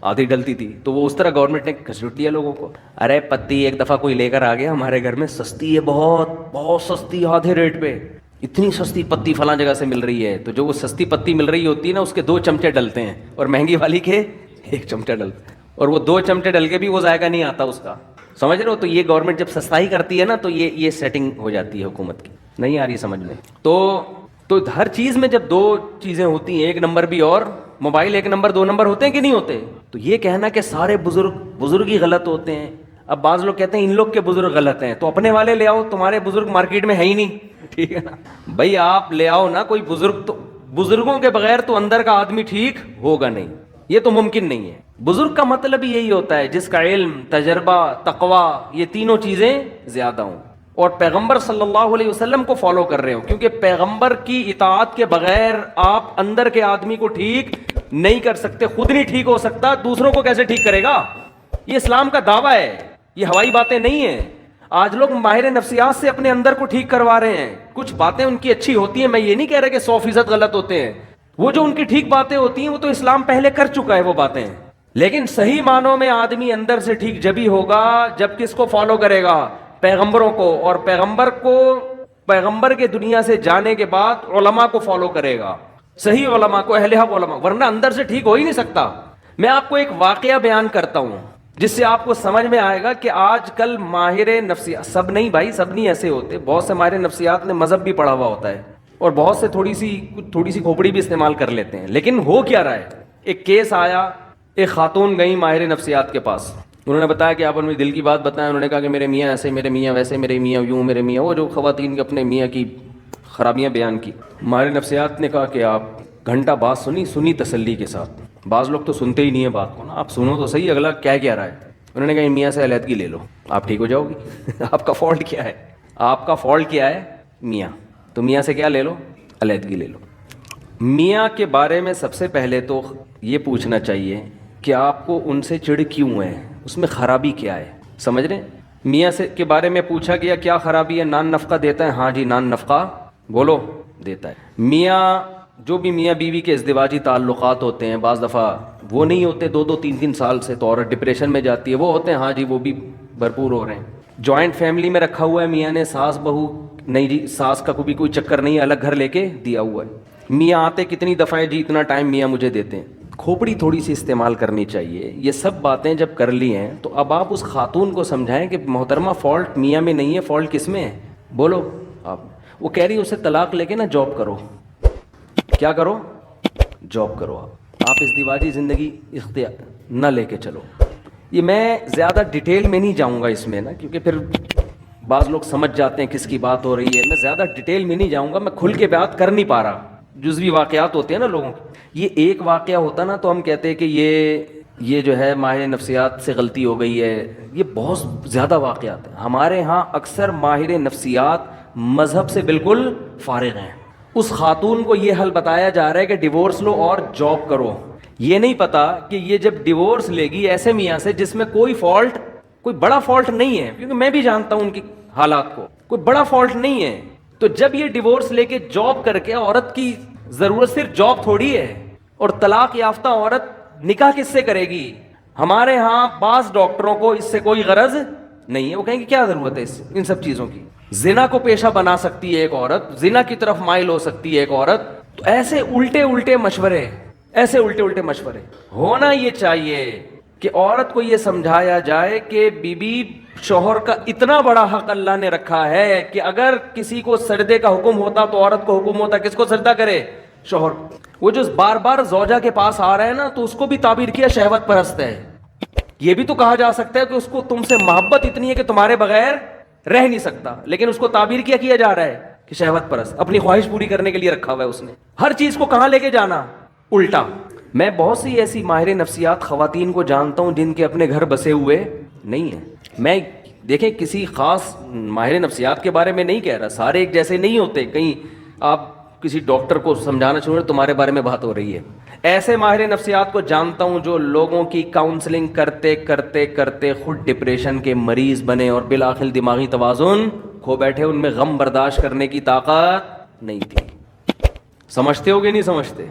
آدھی ڈلتی تھی. تو وہ اس طرح گورنمنٹ نے گھسیٹ لیا لوگوں کو. ارے پتی ایک دفعہ کوئی لے کر آ گیا ہمارے گھر میں، سستی ہے، بہت بہت سستی، آدھے ریٹ پہ. اتنی سستی پتی فلاں جگہ سے مل رہی ہے. تو جو وہ سستی پتی مل رہی ہوتی ہے نا، اس کے 2 چمچے ڈلتے ہیں، اور مہنگی والی کے 1 چمچہ ڈلتا ہے. اور وہ 2 چمچے ڈل کے بھی وہ ذائقہ نہیں آتا اس کا. سمجھ رہے ہو؟ تو یہ گورنمنٹ جب سستائی کرتی ہے نا، تو یہ سیٹنگ ہو جاتی ہے حکومت کی. نہیں آ رہی سمجھ میں؟ تو ہر چیز میں جب 2 چیزیں ہوتی ہیں، 1 نمبر بھی اور موبائل 1 نمبر 2 نمبر ہوتے ہیں کہ نہیں ہوتے؟ تو یہ کہنا کہ سارے بزرگ ہی غلط ہوتے ہیں. اب بعض لوگ کہتے ہیں ان لوگ کے بزرگ غلط ہیں، تو اپنے والے لے آؤ، تمہارے بزرگ مارکیٹ میں ہے ہی نہیں، ٹھیک ہے نا بھائی. آپ لے آؤ نا کوئی بزرگ. تو بزرگوں کے بغیر تو اندر کا آدمی ٹھیک ہوگا نہیں، یہ تو ممکن نہیں ہے. بزرگ کا مطلب ہی یہی ہوتا ہے جس کا علم، تجربہ، تقوی، یہ تینوں چیزیں زیادہ ہوں، اور پیغمبر صلی اللہ علیہ وسلم کو فالو کر رہے ہو. کیونکہ پیغمبر کی اطاعت کے بغیر آپ اندر کے آدمی کو ٹھیک نہیں کر سکتے. خود نہیں ٹھیک ہو سکتا، دوسروں کو کیسے ٹھیک کرے گا؟ یہ اسلام کا دعویٰ ہے، یہ ہوائی باتیں نہیں ہیں. آج لوگ ماہر نفسیات سے اپنے اندر کو ٹھیک کروا رہے ہیں. کچھ باتیں ان کی اچھی ہوتی ہیں، میں یہ نہیں کہہ رہا کہ 100% غلط ہوتے ہیں. وہ جو ان کی ٹھیک باتیں ہوتی ہیں وہ تو اسلام پہلے کر چکا ہے وہ باتیں. لیکن صحیح معنوں میں آدمی اندر سے ٹھیک جبھی ہوگا جب کس کو فالو کرے گا؟ پیغمبروں کو. اور پیغمبر کے دنیا سے جانے کے بعد علماء کو فالو کرے گا، صحیح علماء کو، اہل حق علماء. ورنہ اندر سے ٹھیک ہو ہی نہیں سکتا. میں آپ کو ایک واقعہ بیان کرتا ہوں جس سے آپ کو سمجھ میں آئے گا کہ آج کل ماہر نفسیات، سب نہیں بھائی، سب نہیں ایسے ہوتے. بہت سے ماہر نفسیات نے مذہب بھی پڑھا ہوا ہوتا ہے، اور بہت سے تھوڑی سی کھوپڑی بھی استعمال کر لیتے ہیں. لیکن ہو کیا رہا ہے؟ ایک کیس آیا، ایک خاتون گئی ماہر نفسیات کے پاس. انہوں نے بتایا کہ آپ اپنی دل کی بات بتائیں. انہوں نے کہا کہ میرے میاں ایسے، میرے میاں ویسے، میرے میاں یوں، میرے میاں وہ، جو خواتین کے اپنے میاں کی خرابیاں بیان کی. ماہر نفسیات نے کہا کہ آپ گھنٹہ بات سنی تسلی کے ساتھ. بعض لوگ تو سنتے ہی نہیں ہیں بات کو نا، آپ سنو تو صحیح اگلا کیا رہا ہے. انہوں نے کہا میاں سے علیحدگی لے لو، آپ ٹھیک ہو جاؤ گی. آپ کا فالٹ کیا ہے؟ آپ کا فالٹ کیا ہے؟ میاں. تو میاں سے کیا لے لو؟ علیحدگی لے لو. میاں کے بارے میں سب سے پہلے تو یہ پوچھنا چاہیے کہ آپ کو ان سے چڑ کیوں ہے، اس میں خرابی کیا ہے. سمجھ رہے ہیں؟ میاں سے کے بارے میں پوچھا گیا کیا خرابی ہے؟ نان نفقہ دیتا ہے؟ ہاں جی نان نفقہ بولو دیتا ہے. میاں جو بھی میاں بیوی کے ازدواجی تعلقات ہوتے ہیں، بعض دفعہ وہ نہیں ہوتے 2-2 3-3 سال سے، تو عورت ڈپریشن میں جاتی ہے. وہ ہوتے ہیں، ہاں جی وہ بھی بھرپور ہو رہے ہیں. جوائنٹ فیملی میں رکھا ہوا ہے میاں نے، ساس بہو نہیں جی، ساس کا کوئی چکر نہیں، الگ گھر لے کے دیا ہوا ہے. میاں آتے کتنی دفعہ جی اتنا ٹائم میاں مجھے دیتے ہیں. کھوپڑی تھوڑی سی استعمال کرنی چاہیے. یہ سب باتیں جب کر لی ہیں تو اب آپ اس خاتون کو سمجھائیں کہ محترمہ فالٹ میاں میں نہیں ہے، فالٹ کس میں ہے؟ بولو آپ. وہ کہہ رہی ہے اسے طلاق لے کے نا جاب کرو. کیا کرو؟ جاب کرو. آپ ازدواجی زندگی اختیار نہ لے کے چلو. یہ میں زیادہ ڈیٹیل میں نہیں جاؤں گا اس میں نا، کیونکہ پھر بعض لوگ سمجھ جاتے ہیں کس کی بات ہو رہی ہے. میں زیادہ ڈیٹیل میں نہیں جاؤں گا، میں کھل کے بات کر نہیں پا رہا. جزوی واقعات ہوتے ہیں نا لوگوں کے. یہ ایک واقعہ ہوتا نا تو ہم کہتے ہیں کہ یہ جو ہے ماہر نفسیات سے غلطی ہو گئی ہے. یہ بہت زیادہ واقعات ہیں. ہمارے ہاں اکثر ماہر نفسیات مذہب سے بالکل فارغ ہیں. اس خاتون کو یہ حل بتایا جا رہا ہے کہ ڈیورس لو اور جاب کرو. یہ نہیں پتا کہ یہ جب ڈیورس لے گی ایسے میاں سے جس میں کوئی بڑا فالٹ نہیں ہے، کیونکہ میں بھی جانتا ہوں ان کی حالات کو، کوئی بڑا فالٹ نہیں ہے. تو جب یہ ڈیورس لے کے جاب کر کے عورت کی ضرورت صرف جاب تھوڑی ہے. اور طلاق یافتہ عورت نکاح کس سے کرے گی؟ ہمارے ہاں بعض ڈاکٹروں کو اس سے کوئی غرض نہیں ہے. وہ کہیں گے کیا ضرورت ہے ان سب چیزوں کی. زنا کو پیشہ بنا سکتی ہے ایک عورت, زنا کی طرف مائل ہو سکتی ہے ایک عورت. تو ایسے الٹے مشورے ہونا یہ چاہیے کہ عورت کو یہ سمجھایا جائے کہ بیوی شوہر کا اتنا بڑا حق اللہ نے رکھا ہے کہ اگر کسی کو سجدے کا حکم ہوتا تو عورت کو حکم ہوتا کس کو سجدہ کرے؟ شوہر. وہ جو بار بار زوجہ کے پاس آ رہا ہے نا, تو اس کو بھی تعبیر کیا شہوت پرست ہے. یہ بھی تو کہا جا سکتا ہے کہ اس کو تم سے محبت اتنی ہے کہ تمہارے بغیر رہ نہیں سکتا, لیکن اس کو تعبیر کیا جا رہا ہے کہ شہوت پرست, اپنی خواہش پوری کرنے کے لیے رکھا ہوا ہے اس نے. ہر چیز کو کہاں لے کے جانا؟ الٹا. میں بہت سی ایسی ماہر نفسیات خواتین کو جانتا ہوں جن کے اپنے گھر بسے ہوئے نہیں ہیں. میں دیکھیں کسی خاص ماہر نفسیات کے بارے میں نہیں کہہ رہا, سارے ایک جیسے نہیں ہوتے. کہیں آپ کسی ڈاکٹر کو سمجھانا چھوڑیں تمہارے بارے میں بات ہو رہی ہے. ایسے ماہر نفسیات کو جانتا ہوں جو لوگوں کی کاؤنسلنگ کرتے کرتے کرتے خود ڈپریشن کے مریض بنے اور بالآخر دماغی توازن کھو بیٹھے. ان میں غم برداشت کرنے کی طاقت نہیں تھی. سمجھتے ہو کہ نہیں سمجھتے؟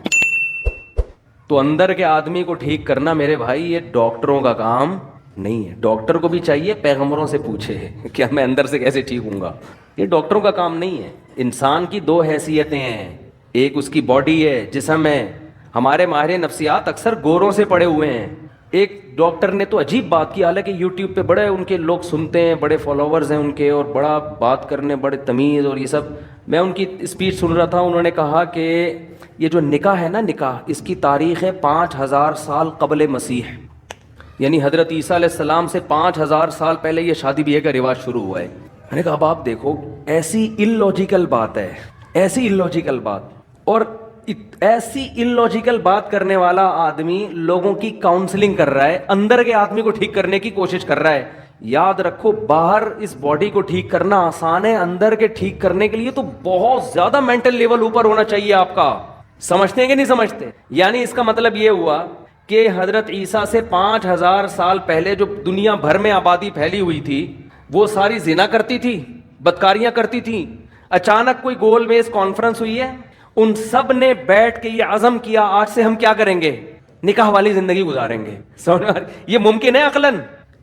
تو اندر کے آدمی کو ٹھیک کرنا میرے بھائی یہ ڈاکٹروں کا کام نہیں ہے. ڈاکٹر کو بھی چاہیے پیغمبروں سے پوچھے کیا میں اندر سے کیسے ٹھیک ہوں گا. یہ ڈاکٹروں کا کام نہیں ہے. انسان کی دو حیثیتیں ہیں, ایک اس کی باڈی ہے, جسم ہے. ہمارے ماہر نفسیات اکثر گوروں سے پڑے ہوئے ہیں. ایک ڈاکٹر نے تو عجیب بات کی, حالانکہ یوٹیوب پہ بڑے ان کے لوگ سنتے ہیں, بڑے فالوورز ہیں ان کے, اور بڑا بات کرنے, بڑے تمیز اور یہ سب. میں ان کی اسپیچ سن رہا تھا, انہوں نے کہا کہ یہ جو نکاح ہے نا, نکاح اس کی تاریخ ہے 5000 سال قبل مسیح, یعنی حضرت عیسیٰ علیہ السلام سے 5000 سال پہلے یہ شادی بیاہ کا رواج شروع ہوا ہے. میں نے کہا اب آپ دیکھو, ایسی اللاجیکل بات ہے, ایسی اللاجیکل بات, اور ایسی اللاجیکل بات کرنے والا آدمی لوگوں کی کاؤنسلنگ کر رہا ہے, اندر کے آدمی کو ٹھیک کرنے کی کوشش کر رہا ہے. یاد رکھو باہر اس باڈی کو ٹھیک کرنا آسان ہے, اندر کے ٹھیک کرنے کے لیے تو بہت زیادہ مینٹل لیول اوپر ہونا چاہیے آپ کا. سمجھتے ہیں کہ نہیں سمجھتے؟ یعنی اس کا مطلب یہ ہوا کہ حضرت عیسیٰ سے 5000 سال پہلے جو دنیا بھر میں آبادی پھیلی ہوئی تھی وہ ساری زنا کرتی تھی, بدکاریاں کرتی تھی. اچانک کوئی گول میز کانفرنس ہوئی ہے, ان سب نے بیٹھ کے یہ عزم کیا آج سے ہم کیا کریں گے؟ نکاح والی زندگی گزاریں گے. یہ ممکن ہے عقلاً؟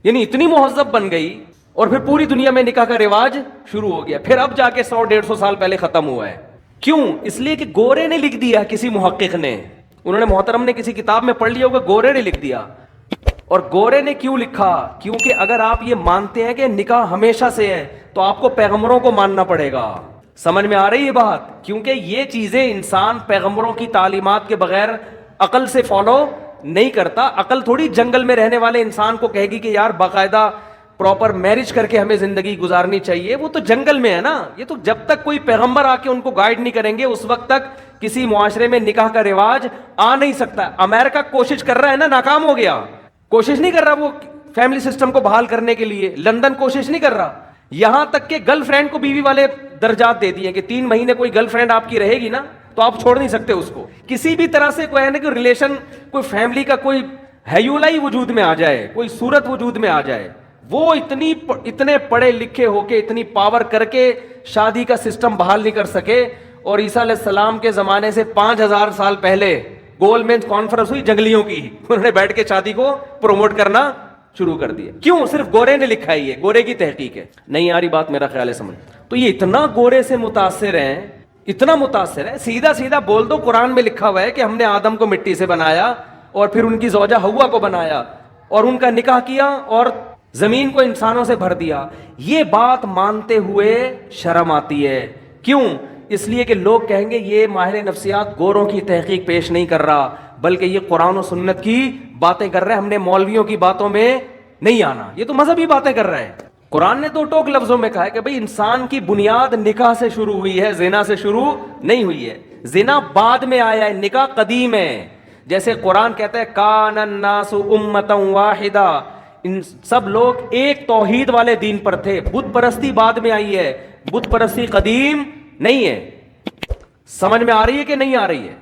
یعنی اتنی مہذب بن گئی, اور پھر پوری دنیا میں نکاح کا رواج شروع ہو گیا. پھر اب جا کے 100-150 سال پہلے ختم ہوا ہے. کیوں؟ اس لیے کہ گورے نے لکھ دیا, کسی محقق نے, انہوں نے محترم نے کسی کتاب میں پڑھ لیا ہوگا, گورے نے لکھ دیا. اور گورے نے کیوں لکھا؟ کیونکہ اگر آپ یہ مانتے ہیں کہ نکاح ہمیشہ سے ہے تو آپ کو پیغمبروں کو ماننا پڑے گا. سمجھ میں آ رہی ہے بات؟ کیونکہ یہ چیزیں انسان پیغمبروں کی تعلیمات کے بغیر عقل سے فالو نہیں کرتا. عقل تھوڑی جنگل میں رہنے والے انسان کو کہے گی کہ یار باقاعدہ پراپر میرج کر کے ہمیں زندگی گزارنی چاہیے. وہ تو جنگل میں ہے نا. یہ تو جب تک کوئی پیغمبر آ کے ان کو گائیڈ نہیں کریں گے اس وقت تک کسی معاشرے میں نکاح کا رواج آ نہیں سکتا. امریکہ کوشش کر رہا ہے نا, ناکام ہو گیا. کوشش نہیں کر رہا وہ فیملی سسٹم کو بحال کرنے کے لیے. لندن کوشش نہیں کر رہا. یہاں تک کہ گرل فرینڈ کو بیوی والے درجات دے دیے کہ 3 مہینے کوئی گرل فرینڈ آپ کی رہے گی نا تو آپ چھوڑ نہیں سکتے اس کو. کسی بھی طرح سے کوئی ہے نا کہ ریلیشن, کوئی فیملی کا کوئی ہیولا ہی وجود میں آ جائے, کوئی صورت وجود میں آ جائے, وہ اتنے پڑھے لکھے ہو کے اتنی پاور کر کے شادی کا سسٹم بحال نہیں کر سکے. اور عیسیٰ علیہ السلام کے زمانے سے 5000 سال پہلے گول مینز کانفرنس ہوئی جنگلیوں کی, انہوں نے بیٹھ کے شادی کو پروموٹ کرنا شروع کر دیا. کیوں؟ صرف گورے نے لکھا ہے, یہ گورے کی تحقیق ہے. نہیں آ رہی بات میرا خیال ہے سمجھ. تو یہ اتنا گورے سے متاثر ہیں, اتنا متاثر ہے. سیدھا بول دو, قرآن میں لکھا ہوا ہے کہ ہم نے آدم کو مٹی سے بنایا اور پھر ان کی زوجہ حوا کو بنایا اور ان کا نکاح کیا اور زمین کو انسانوں سے بھر دیا. یہ بات مانتے ہوئے شرم آتی ہے. کیوں؟ اس لیے کہ لوگ کہیں گے یہ ماہر نفسیات گوروں کی تحقیق پیش نہیں کر رہا بلکہ یہ قرآن و سنت کی باتیں کر رہا ہے, ہم نے مولویوں کی باتوں میں نہیں آنا, یہ تو مذہبی باتیں کر رہا ہے. قرآن نے 2 ٹوک لفظوں میں کہا ہے کہ بھئی انسان کی بنیاد نکاح سے شروع ہوئی ہے, زنا سے شروع نہیں ہوئی ہے. زنا بعد میں آیا ہے, نکاح قدیم ہے. جیسے قرآن کہتا ہے کان الناس امتا واحدہ, ان سب لوگ ایک توحید والے دین پر تھے. بت پرستی بعد میں آئی ہے, بت پرستی قدیم نہیں ہے. سمجھ میں آ رہی ہے کہ نہیں آ رہی ہے؟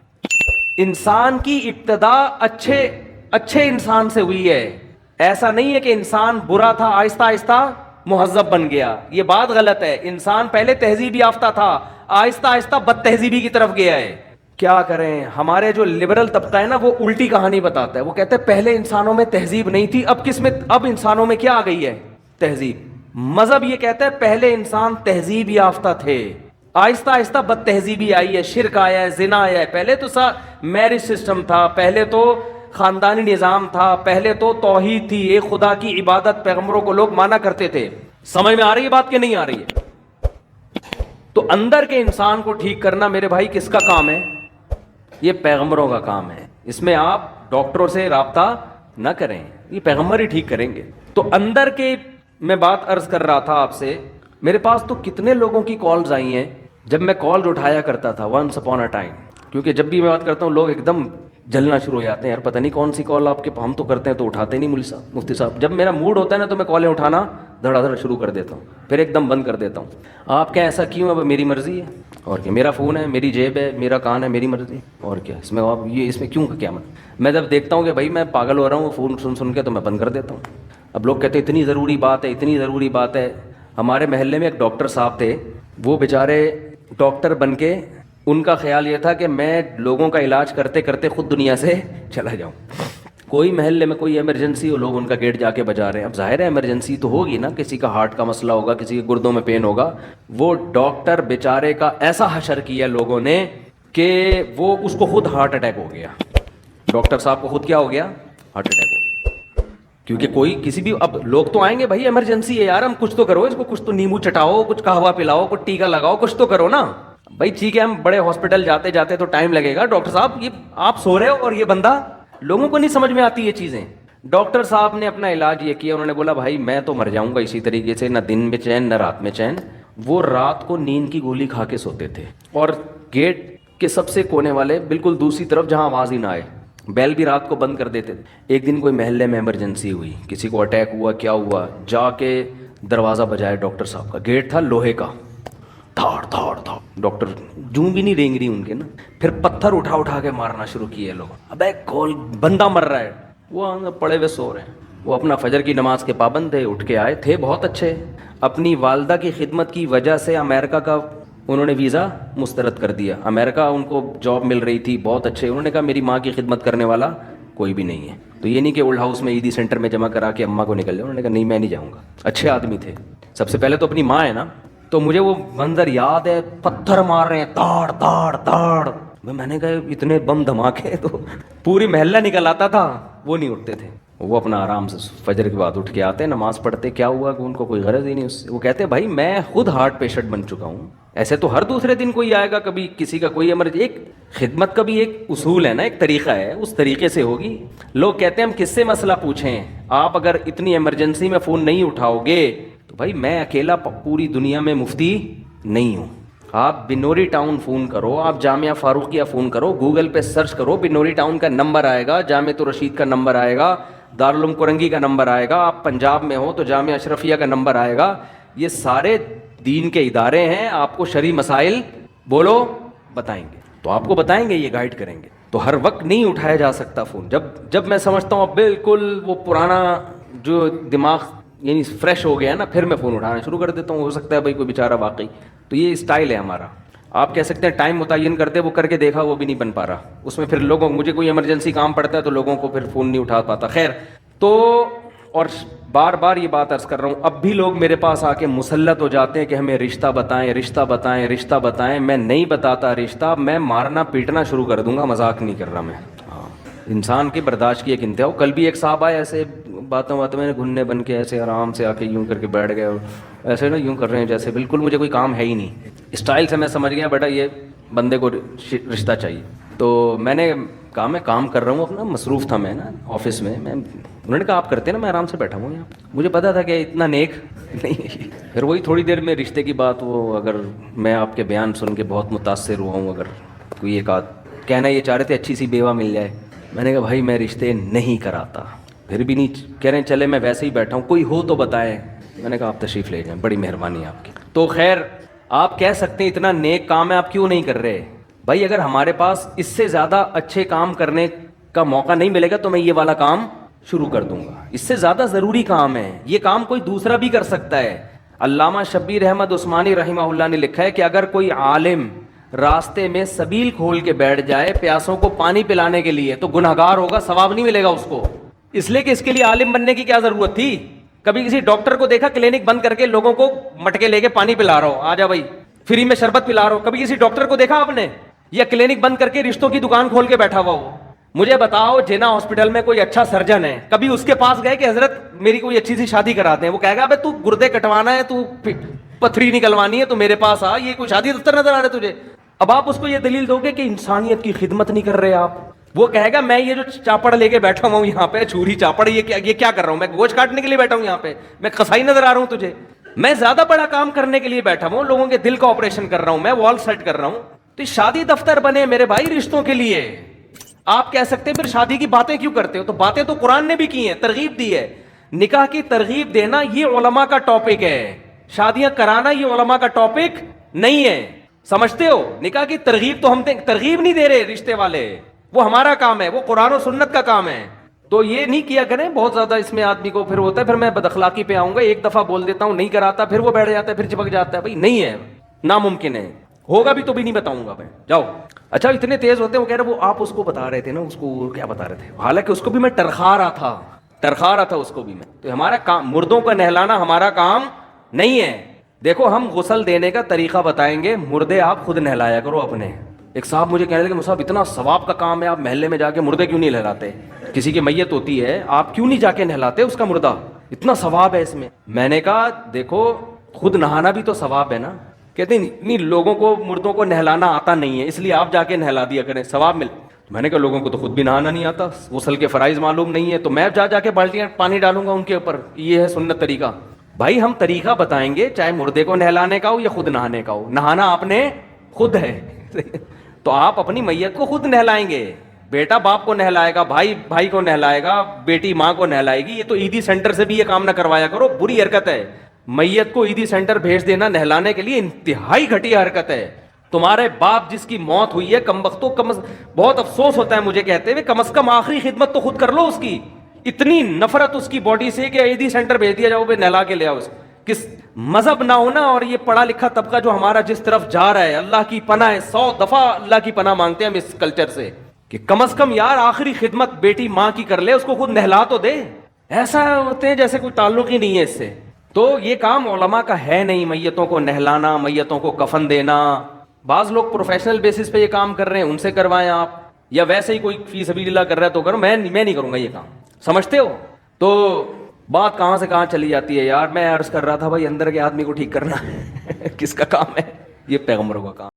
انسان کی ابتدا اچھے انسان سے ہوئی ہے. ایسا نہیں ہے کہ انسان برا تھا آہستہ آہستہ مہذب بن گیا, یہ بات غلط ہے. انسان پہلے تہذیب یافتہ تھا, آہستہ آہستہ بد تہذیبی کی طرف گیا ہے. کیا کریں, ہمارے جو لبرل طبقہ ہے نا وہ الٹی کہانی بتاتا ہے. وہ کہتے ہیں پہلے انسانوں میں تہذیب نہیں تھی, اب کس میں, اب انسانوں میں کیا آ گئی ہے, تہذیب. مذہب یہ کہتا ہے پہلے انسان تہذیب یافتہ تھے, آہستہ آہستہ بد تہذیبی آئی ہے, شرک آیا ہے, زنا آیا ہے. پہلے تو میرج سسٹم تھا, پہلے تو خاندانی نظام تھا, پہلے تو توحید تھی, ایک خدا کی عبادت پیغمبروں کو لوگ مانا کرتے تھے. سمجھ میں آ رہی ہے بات کہ نہیں آ رہی ہے؟ تو اندر کے انسان کو ٹھیک کرنا میرے بھائی کس کا کام ہے؟ یہ پیغمبروں کا کام ہے. اس میں آپ ڈاکٹروں سے رابطہ نہ کریں, یہ پیغمبر ہی ٹھیک کریں گے. تو اندر کے, میں بات عرض کر رہا تھا آپ سے, میرے پاس تو کتنے لوگوں کی کالز آئی ہیں. جب میں کال اٹھایا کرتا تھا ونس اپون اے ٹائم, کیونکہ جب بھی میں بات کرتا ہوں لوگ ایک دم جلنا شروع ہو جاتے ہیں, یار پتہ نہیں کون سی کال آپ کے, ہم تو کرتے ہیں تو اٹھاتے نہیں مفتی صاحب. جب میرا موڈ ہوتا ہے نا تو میں کالیں اٹھانا دھڑا دھڑ شروع کر دیتا ہوں, پھر ایک دم بند کر دیتا ہوں. آپ کیا ایسا کیوں؟ اب میری مرضی ہے, اور کیا, میرا فون ہے, میری جیب ہے, میرا کان ہے, میری مرضی, اور کیا اس میں آپ یہ اس میں کیوں کیا میں جب دیکھتا ہوں کہ بھائی میں پاگل ہو رہا ہوں فون سن کے تو میں بند کر دیتا ہوں. اب لوگ کہتے ہیں اتنی ضروری بات ہے, اتنی ضروری بات ہے. ہمارے محلے میں ایک ڈاکٹر صاحب تھے, وہ بیچارے ڈاکٹر بن کے ان کا خیال یہ تھا کہ میں لوگوں کا علاج کرتے کرتے خود دنیا سے چلا جاؤں. کوئی محلے میں کوئی ایمرجنسی ہو, لوگ ان کا گیٹ جا کے بجا رہے ہیں. اب ظاہر ہے ایمرجنسی تو ہوگی نا, کسی کا ہارٹ کا مسئلہ ہوگا, کسی کے گردوں میں پین ہوگا. وہ ڈاکٹر بیچارے کا ایسا حشر کیا لوگوں نے کہ وہ اس کو خود ہارٹ اٹیک ہو گیا. ڈاکٹر صاحب کو خود کیا ہو گیا, ہارٹ اٹیک ہو گیا. کیونکہ کوئی کسی بھی, اب لوگ تو آئیں گے بھائی ایمرجنسی ہے یار, ہم کچھ تو کرو اس کو, کچھ تو نیمبو چٹاؤ, کچھ قہوہ پلاؤ, کچھ ٹیکا لگاؤ, کچھ تو کرو نا بھائی. ٹھیک ہے ہم بڑے ہاسپٹل جاتے جاتے تو ٹائم لگے گا, ڈاکٹر صاحب یہ آپ سو رہے ہو اور یہ بندہ, لوگوں کو نہیں سمجھ میں آتی یہ چیزیں. ڈاکٹر صاحب نے اپنا علاج یہ کیا, انہوں نے بولا بھائی میں تو مر جاؤں گا اسی طریقے سے, نہ دن میں چین نہ رات میں چین. وہ رات کو نیند کی گولی کھا کے سوتے تھے, اور گیٹ کے سب سے کونے والے بالکل دوسری طرف جہاں آواز ہی نہ آئے, بیل بھی رات کو بند کر دیتے تھے. ایک دن کوئی محلے میں ایمرجنسی ہوئی, کسی کو اٹیک ہوا, کیا ہوا, جا کے دروازہ بجایا ڈاکٹر صاحب کا. گیٹ تھا لوہے کا, دھاڑ دھاڑ دھاڑ, ڈاکٹر جوں بھی نہیں رینگ رہی ان کے نا. پھر پتھر اٹھا کے مارنا شروع کیے لوگ. ابے کول بندہ مر رہا ہے, وہ پڑے ہوئے سو رہے ہیں. وہ اپنا فجر کی نماز کے پابند تھے, اٹھ کے آئے تھے بہت اچھے. اپنی والدہ کی خدمت کی وجہ سے امریکہ کا انہوں نے ویزا مسترد کر دیا. امریکہ ان کو جاب مل رہی تھی, بہت اچھے. انہوں نے کہا میری ماں کی خدمت کرنے والا کوئی بھی نہیں ہے. تو یہ نہیں کہ اولڈ ہاؤس میں عیدی سینٹر میں جمع کرا کے اماں کو نکل جائے. انہوں نے کہا نہیں میں نہیں جاؤں گا. اچھے آدمی تھے. سب سے پہلے تو اپنی ماں ہے نا, تو مجھے وہ منظر یاد ہے, پتھر مار رہے ہیں, تاڑ تاڑ تاڑ. میں نے کہا اتنے بم دھماکے تو پوری محلہ نکل آتا تھا. وہ نہیں اٹھتے تھے, وہ اپنا آرام سے فجر کے بعد اٹھ کے آتے, نماز پڑھتے. کیا ہوا کہ ان کو کوئی غرض ہی نہیں اس سے. وہ کہتے بھائی میں خود ہارٹ پیشنٹ بن چکا ہوں, ایسے تو ہر دوسرے دن کوئی آئے گا, کبھی کسی کا کوئی ایمرجنسی. ایک خدمت کا بھی ایک اصول ہے نا, ایک طریقہ ہے, اس طریقے سے ہوگی. لوگ کہتے ہیں ہم کس سے مسئلہ پوچھیں, آپ اگر اتنی ایمرجنسی میں فون نہیں اٹھاؤ گے تو بھائی میں اکیلا پوری دنیا میں مفتی نہیں ہوں. آپ بنوری ٹاؤن فون کرو, آپ جامعہ فاروقیہ فون کرو, گوگل پہ سرچ کرو, بنوری ٹاؤن کا نمبر آئے گا, جامعہ رشید کا نمبر آئے گا, دارالعلوم کرنگی کا نمبر آئے گا, آپ پنجاب میں ہو تو جامعہ اشرفیہ کا نمبر آئے گا. یہ سارے دین کے ادارے ہیں, آپ کو شرعی مسائل بولو بتائیں گے, تو آپ کو بتائیں گے, یہ گائیڈ کریں گے. تو ہر وقت نہیں اٹھایا جا سکتا فون. جب میں سمجھتا ہوں اب بالکل وہ پرانا جو دماغ یعنی فریش ہو گیا نا, پھر میں فون اٹھانا شروع کر دیتا ہوں. ہو سکتا ہے بھائی کوئی بیچارہ واقعی, تو یہ اسٹائل ہے ہمارا. آپ کہہ سکتے ہیں ٹائم متعین کرتے, وہ کر کے دیکھا وہ بھی نہیں بن پا رہا. اس میں پھر لوگوں, مجھے کوئی ایمرجنسی کام پڑتا ہے تو لوگوں کو پھر فون نہیں اٹھا پاتا. خیر, تو اور بار بار یہ بات عرض کر رہا ہوں, اب بھی لوگ میرے پاس آ کے مسلط ہو جاتے ہیں کہ ہمیں رشتہ بتائیں, رشتہ بتائیں, رشتہ بتائیں. میں نہیں بتاتا رشتہ, میں مارنا پیٹنا شروع کر دوں گا, مذاق نہیں کر رہا میں. انسان کی برداشت کی ایک انتہا. کل بھی ایک صاحب آئے ایسے باتوں میں نے گھننے بن کے ایسے آرام سے آ کے یوں کر کے بیٹھ گئے, اور ایسے نا یوں کر رہے ہیں جیسے بالکل مجھے کوئی کام ہے ہی نہیں. اسٹائل سے میں سمجھ گیا بیٹا یہ بندے کو رشتہ چاہیے. تو میں نے کہا میں کام کر رہا ہوں اپنا, مصروف تھا میں نا آفس میں. انہوں نے کہا آپ کرتے نا, میں آرام سے بیٹھا ہوں یہاں. مجھے پتا تھا کہ اتنا نیک نہیں. پھر وہی تھوڑی دیر میں رشتے کی بات, وہ اگر میں آپ کے بیان سن کے بہت متاثر ہوا ہوں, اگر کوئی ایک کہنا یہ چاہ رہے تھے اچھی سی بیوہ مل جائے. میں نے کہا بھائی میں رشتے نہیں کراتا. پھر بھی نہیں کہہ رہے ہیں چلے میں ویسے ہی بیٹھا ہوں, کوئی ہو تو بتائیں. میں نے کہا آپ تشریف لے جائیں, بڑی مہربانی آپ کی. تو خیر, آپ کہہ سکتے ہیں اتنا نیک کام ہے, آپ کیوں نہیں کر رہے. بھائی اگر ہمارے پاس اس سے زیادہ اچھے کام کرنے کا موقع نہیں ملے گا تو میں یہ والا کام شروع کر دوں گا. اس سے زیادہ ضروری کام ہے, یہ کام کوئی دوسرا بھی کر سکتا ہے. علامہ شبیر احمد عثمانی رحمہ اللہ نے لکھا ہے کہ اگر کوئی عالم راستے میں سبیل کھول کے بیٹھ جائے پیاسوں کو پانی پلانے کے لیے تو گنہگار ہوگا, ثواب نہیں ملے گا اس کو, اس لیے کہ اس کے لیے عالم بننے کی کیا ضرورت تھی. کبھی کسی ڈاکٹر کو دیکھا کلینک بند کر کے لوگوں کو مٹکے لے کے پانی پلا رہا ہو, آ جا بھائی فری میں شربت پلا رہا ہو, کبھی کسی ڈاکٹر کو دیکھا آپ نے؟ یا کلینک بند کر کے رشتوں کی دکان کھول کے بیٹھا ہوا ہو. مجھے بتاؤ جینا ہاسپٹل میں کوئی اچھا سرجن ہے, کبھی اس کے پاس گئے کہ حضرت میری کوئی اچھی سی شادی کراتے ہیں؟ وہ کہے گا ابے تو گردے کٹوانا ہے, تو پتھری نکلوانی ہے, تو میرے پاس آ, یہ کوئی شادی دفتر نظر آ رہا ہے تجھے؟ اب آپ اس کو یہ دلیل دو گے کہ انسانیت کی خدمت نہیں کر رہے آپ. وہ کہے گا میں یہ جو چاپڑ لے کے بیٹھا ہوں یہاں پہ, چھری چاپڑ, یہ کیا کر رہا ہوں میں؟ گوشت کاٹنے کے لیے بیٹھا ہوں یہاں پہ, میں قصائی نظر آ رہا ہوں تجھے؟ میں زیادہ بڑا کام کرنے کے لیے بیٹھا ہوں, لوگوں کے دل کا آپریشن کر رہا ہوں, میں وال سیٹ کر رہا ہوں. تو شادی دفتر بنے میرے بھائی رشتوں کے لیے. آپ کہہ سکتے ہیں پھر شادی کی باتیں کیوں کرتے ہو؟ تو باتیں تو قرآن نے بھی کی ہیں, ترغیب دی ہے. نکاح کی ترغیب دینا یہ علماء کا ٹاپک ہے, شادیاں کرانا یہ علماء کا ٹاپک نہیں ہے, سمجھتے ہو؟ نکاح کی ترغیب تو ہم ترغیب نہیں دے رہے رشتے والے, وہ ہمارا کام ہے, وہ قرآن و سنت کا کام ہے. تو یہ نہیں کیا کریں بہت زیادہ, اس میں آدمی کو پھر ہوتا ہے, پھر میں بد اخلاقی پہ آؤں گا, ایک دفعہ بول دیتا ہوں نہیں کراتا, پھر وہ بیٹھ جاتا ہے, پھر چپک جاتا ہے. بھائی نہیں ہے, ناممکن ہے, ہوگا بھی تو بھی نہیں بتاؤں گا میں, جاؤ. اچھا اتنے تیز ہوتے ہیں, وہ کہہ رہے وہ آپ اس کو بتا رہے تھے نا, اس کو کیا بتا رہے تھے, حالانکہ اس کو بھی میں ٹرخا رہا تھا اس کو بھی میں. تو ہمارا کام مردوں کا نہلانا ہمارا کام نہیں ہے. دیکھو ہم غسل دینے کا طریقہ بتائیں گے, مردے آپ خود نہلایا کرو اپنے. ایک صاحب مجھے کہنے لگے صاحب اتنا ثواب کا کام ہے, آپ محلے میں جا کے مردے کیوں نہیں نہلاتے؟ کسی کی میت ہوتی ہے آپ کیوں نہیں جا کے نہلاتے اس کا مردہ؟ اتنا ثواب ہے اس میں. میں نے کہا دیکھو خود نہانا بھی تو ثواب ہے نا. کہتے نہیں لوگوں کو مردوں کو نہلانا آتا نہیں ہے, اس لیے آپ جا کے نہلا دیا کریں, ثواب مل. میں نے کہا لوگوں کو تو خود بھی نہانا نہیں آتا, غسل کے فرائض معلوم نہیں ہے, تو میں جا کے بالٹیاں پانی ڈالوں گا ان کے اوپر, یہ ہے سنت طریقہ. بھائی ہم طریقہ بتائیں گے, چاہے مردے کو نہلانے کا ہو یا خود نہانے کا ہو, نہانا آپ نے خود ہے. تو آپ اپنی میت کو خود نہلائیں گے, بیٹا باپ کو نہلائے گا, بھائی کو نہلائے گا, بیٹی ماں کو نہلائے گی. یہ تو عیدی سینٹر سے بھی یہ کام نہ کروایا کرو, بری حرکت ہے. میت کو عیدی سینٹر بھیج دینا نہلانے کے لیے انتہائی گھٹیا حرکت ہے. تمہارے باپ جس کی موت ہوئی ہے کمبختو, بہت افسوس ہوتا ہے مجھے کہتے ہوئے, کم از کم آخری خدمت تو خود کر لو اس کی. اتنی نفرت اس کی باڈی سے کہ عیدی سینٹر بھیج دیا جاؤ, نہلا کے لے آؤ. کس مذہب نہ ہونا, اور یہ پڑھا لکھا طبقہ جو ہمارا جس طرف جا رہا ہے, اللہ کی پناہ ہے, 100 دفعہ اللہ کی پناہ مانگتے ہیں ہم اس کلچر سے, کہ کم از کم یار آخری خدمت بیٹی ماں کی کر لے, اس کو خود نہلا تو دے. ایسا ہوتے ہیں جیسے کوئی تعلق ہی نہیں ہے اس سے. تو یہ کام علماء کا ہے نہیں, میتوں کو نہلانا, میتوں کو کفن دینا. بعض لوگ پروفیشنل بیسس پہ یہ کام کر رہے ہیں, ان سے کروائیں آپ, یا ویسے ہی کوئی فی سبیل اللہ کر رہا ہے تو کرو, میں نہیں کروں گا یہ کام, سمجھتے ہو؟ تو بات کہاں سے کہاں چلی جاتی ہے یار. میں عرض کر رہا تھا بھائی اندر کے آدمی کو ٹھیک کرنا کس کا کام ہے؟ یہ پیغمبروں کا کام.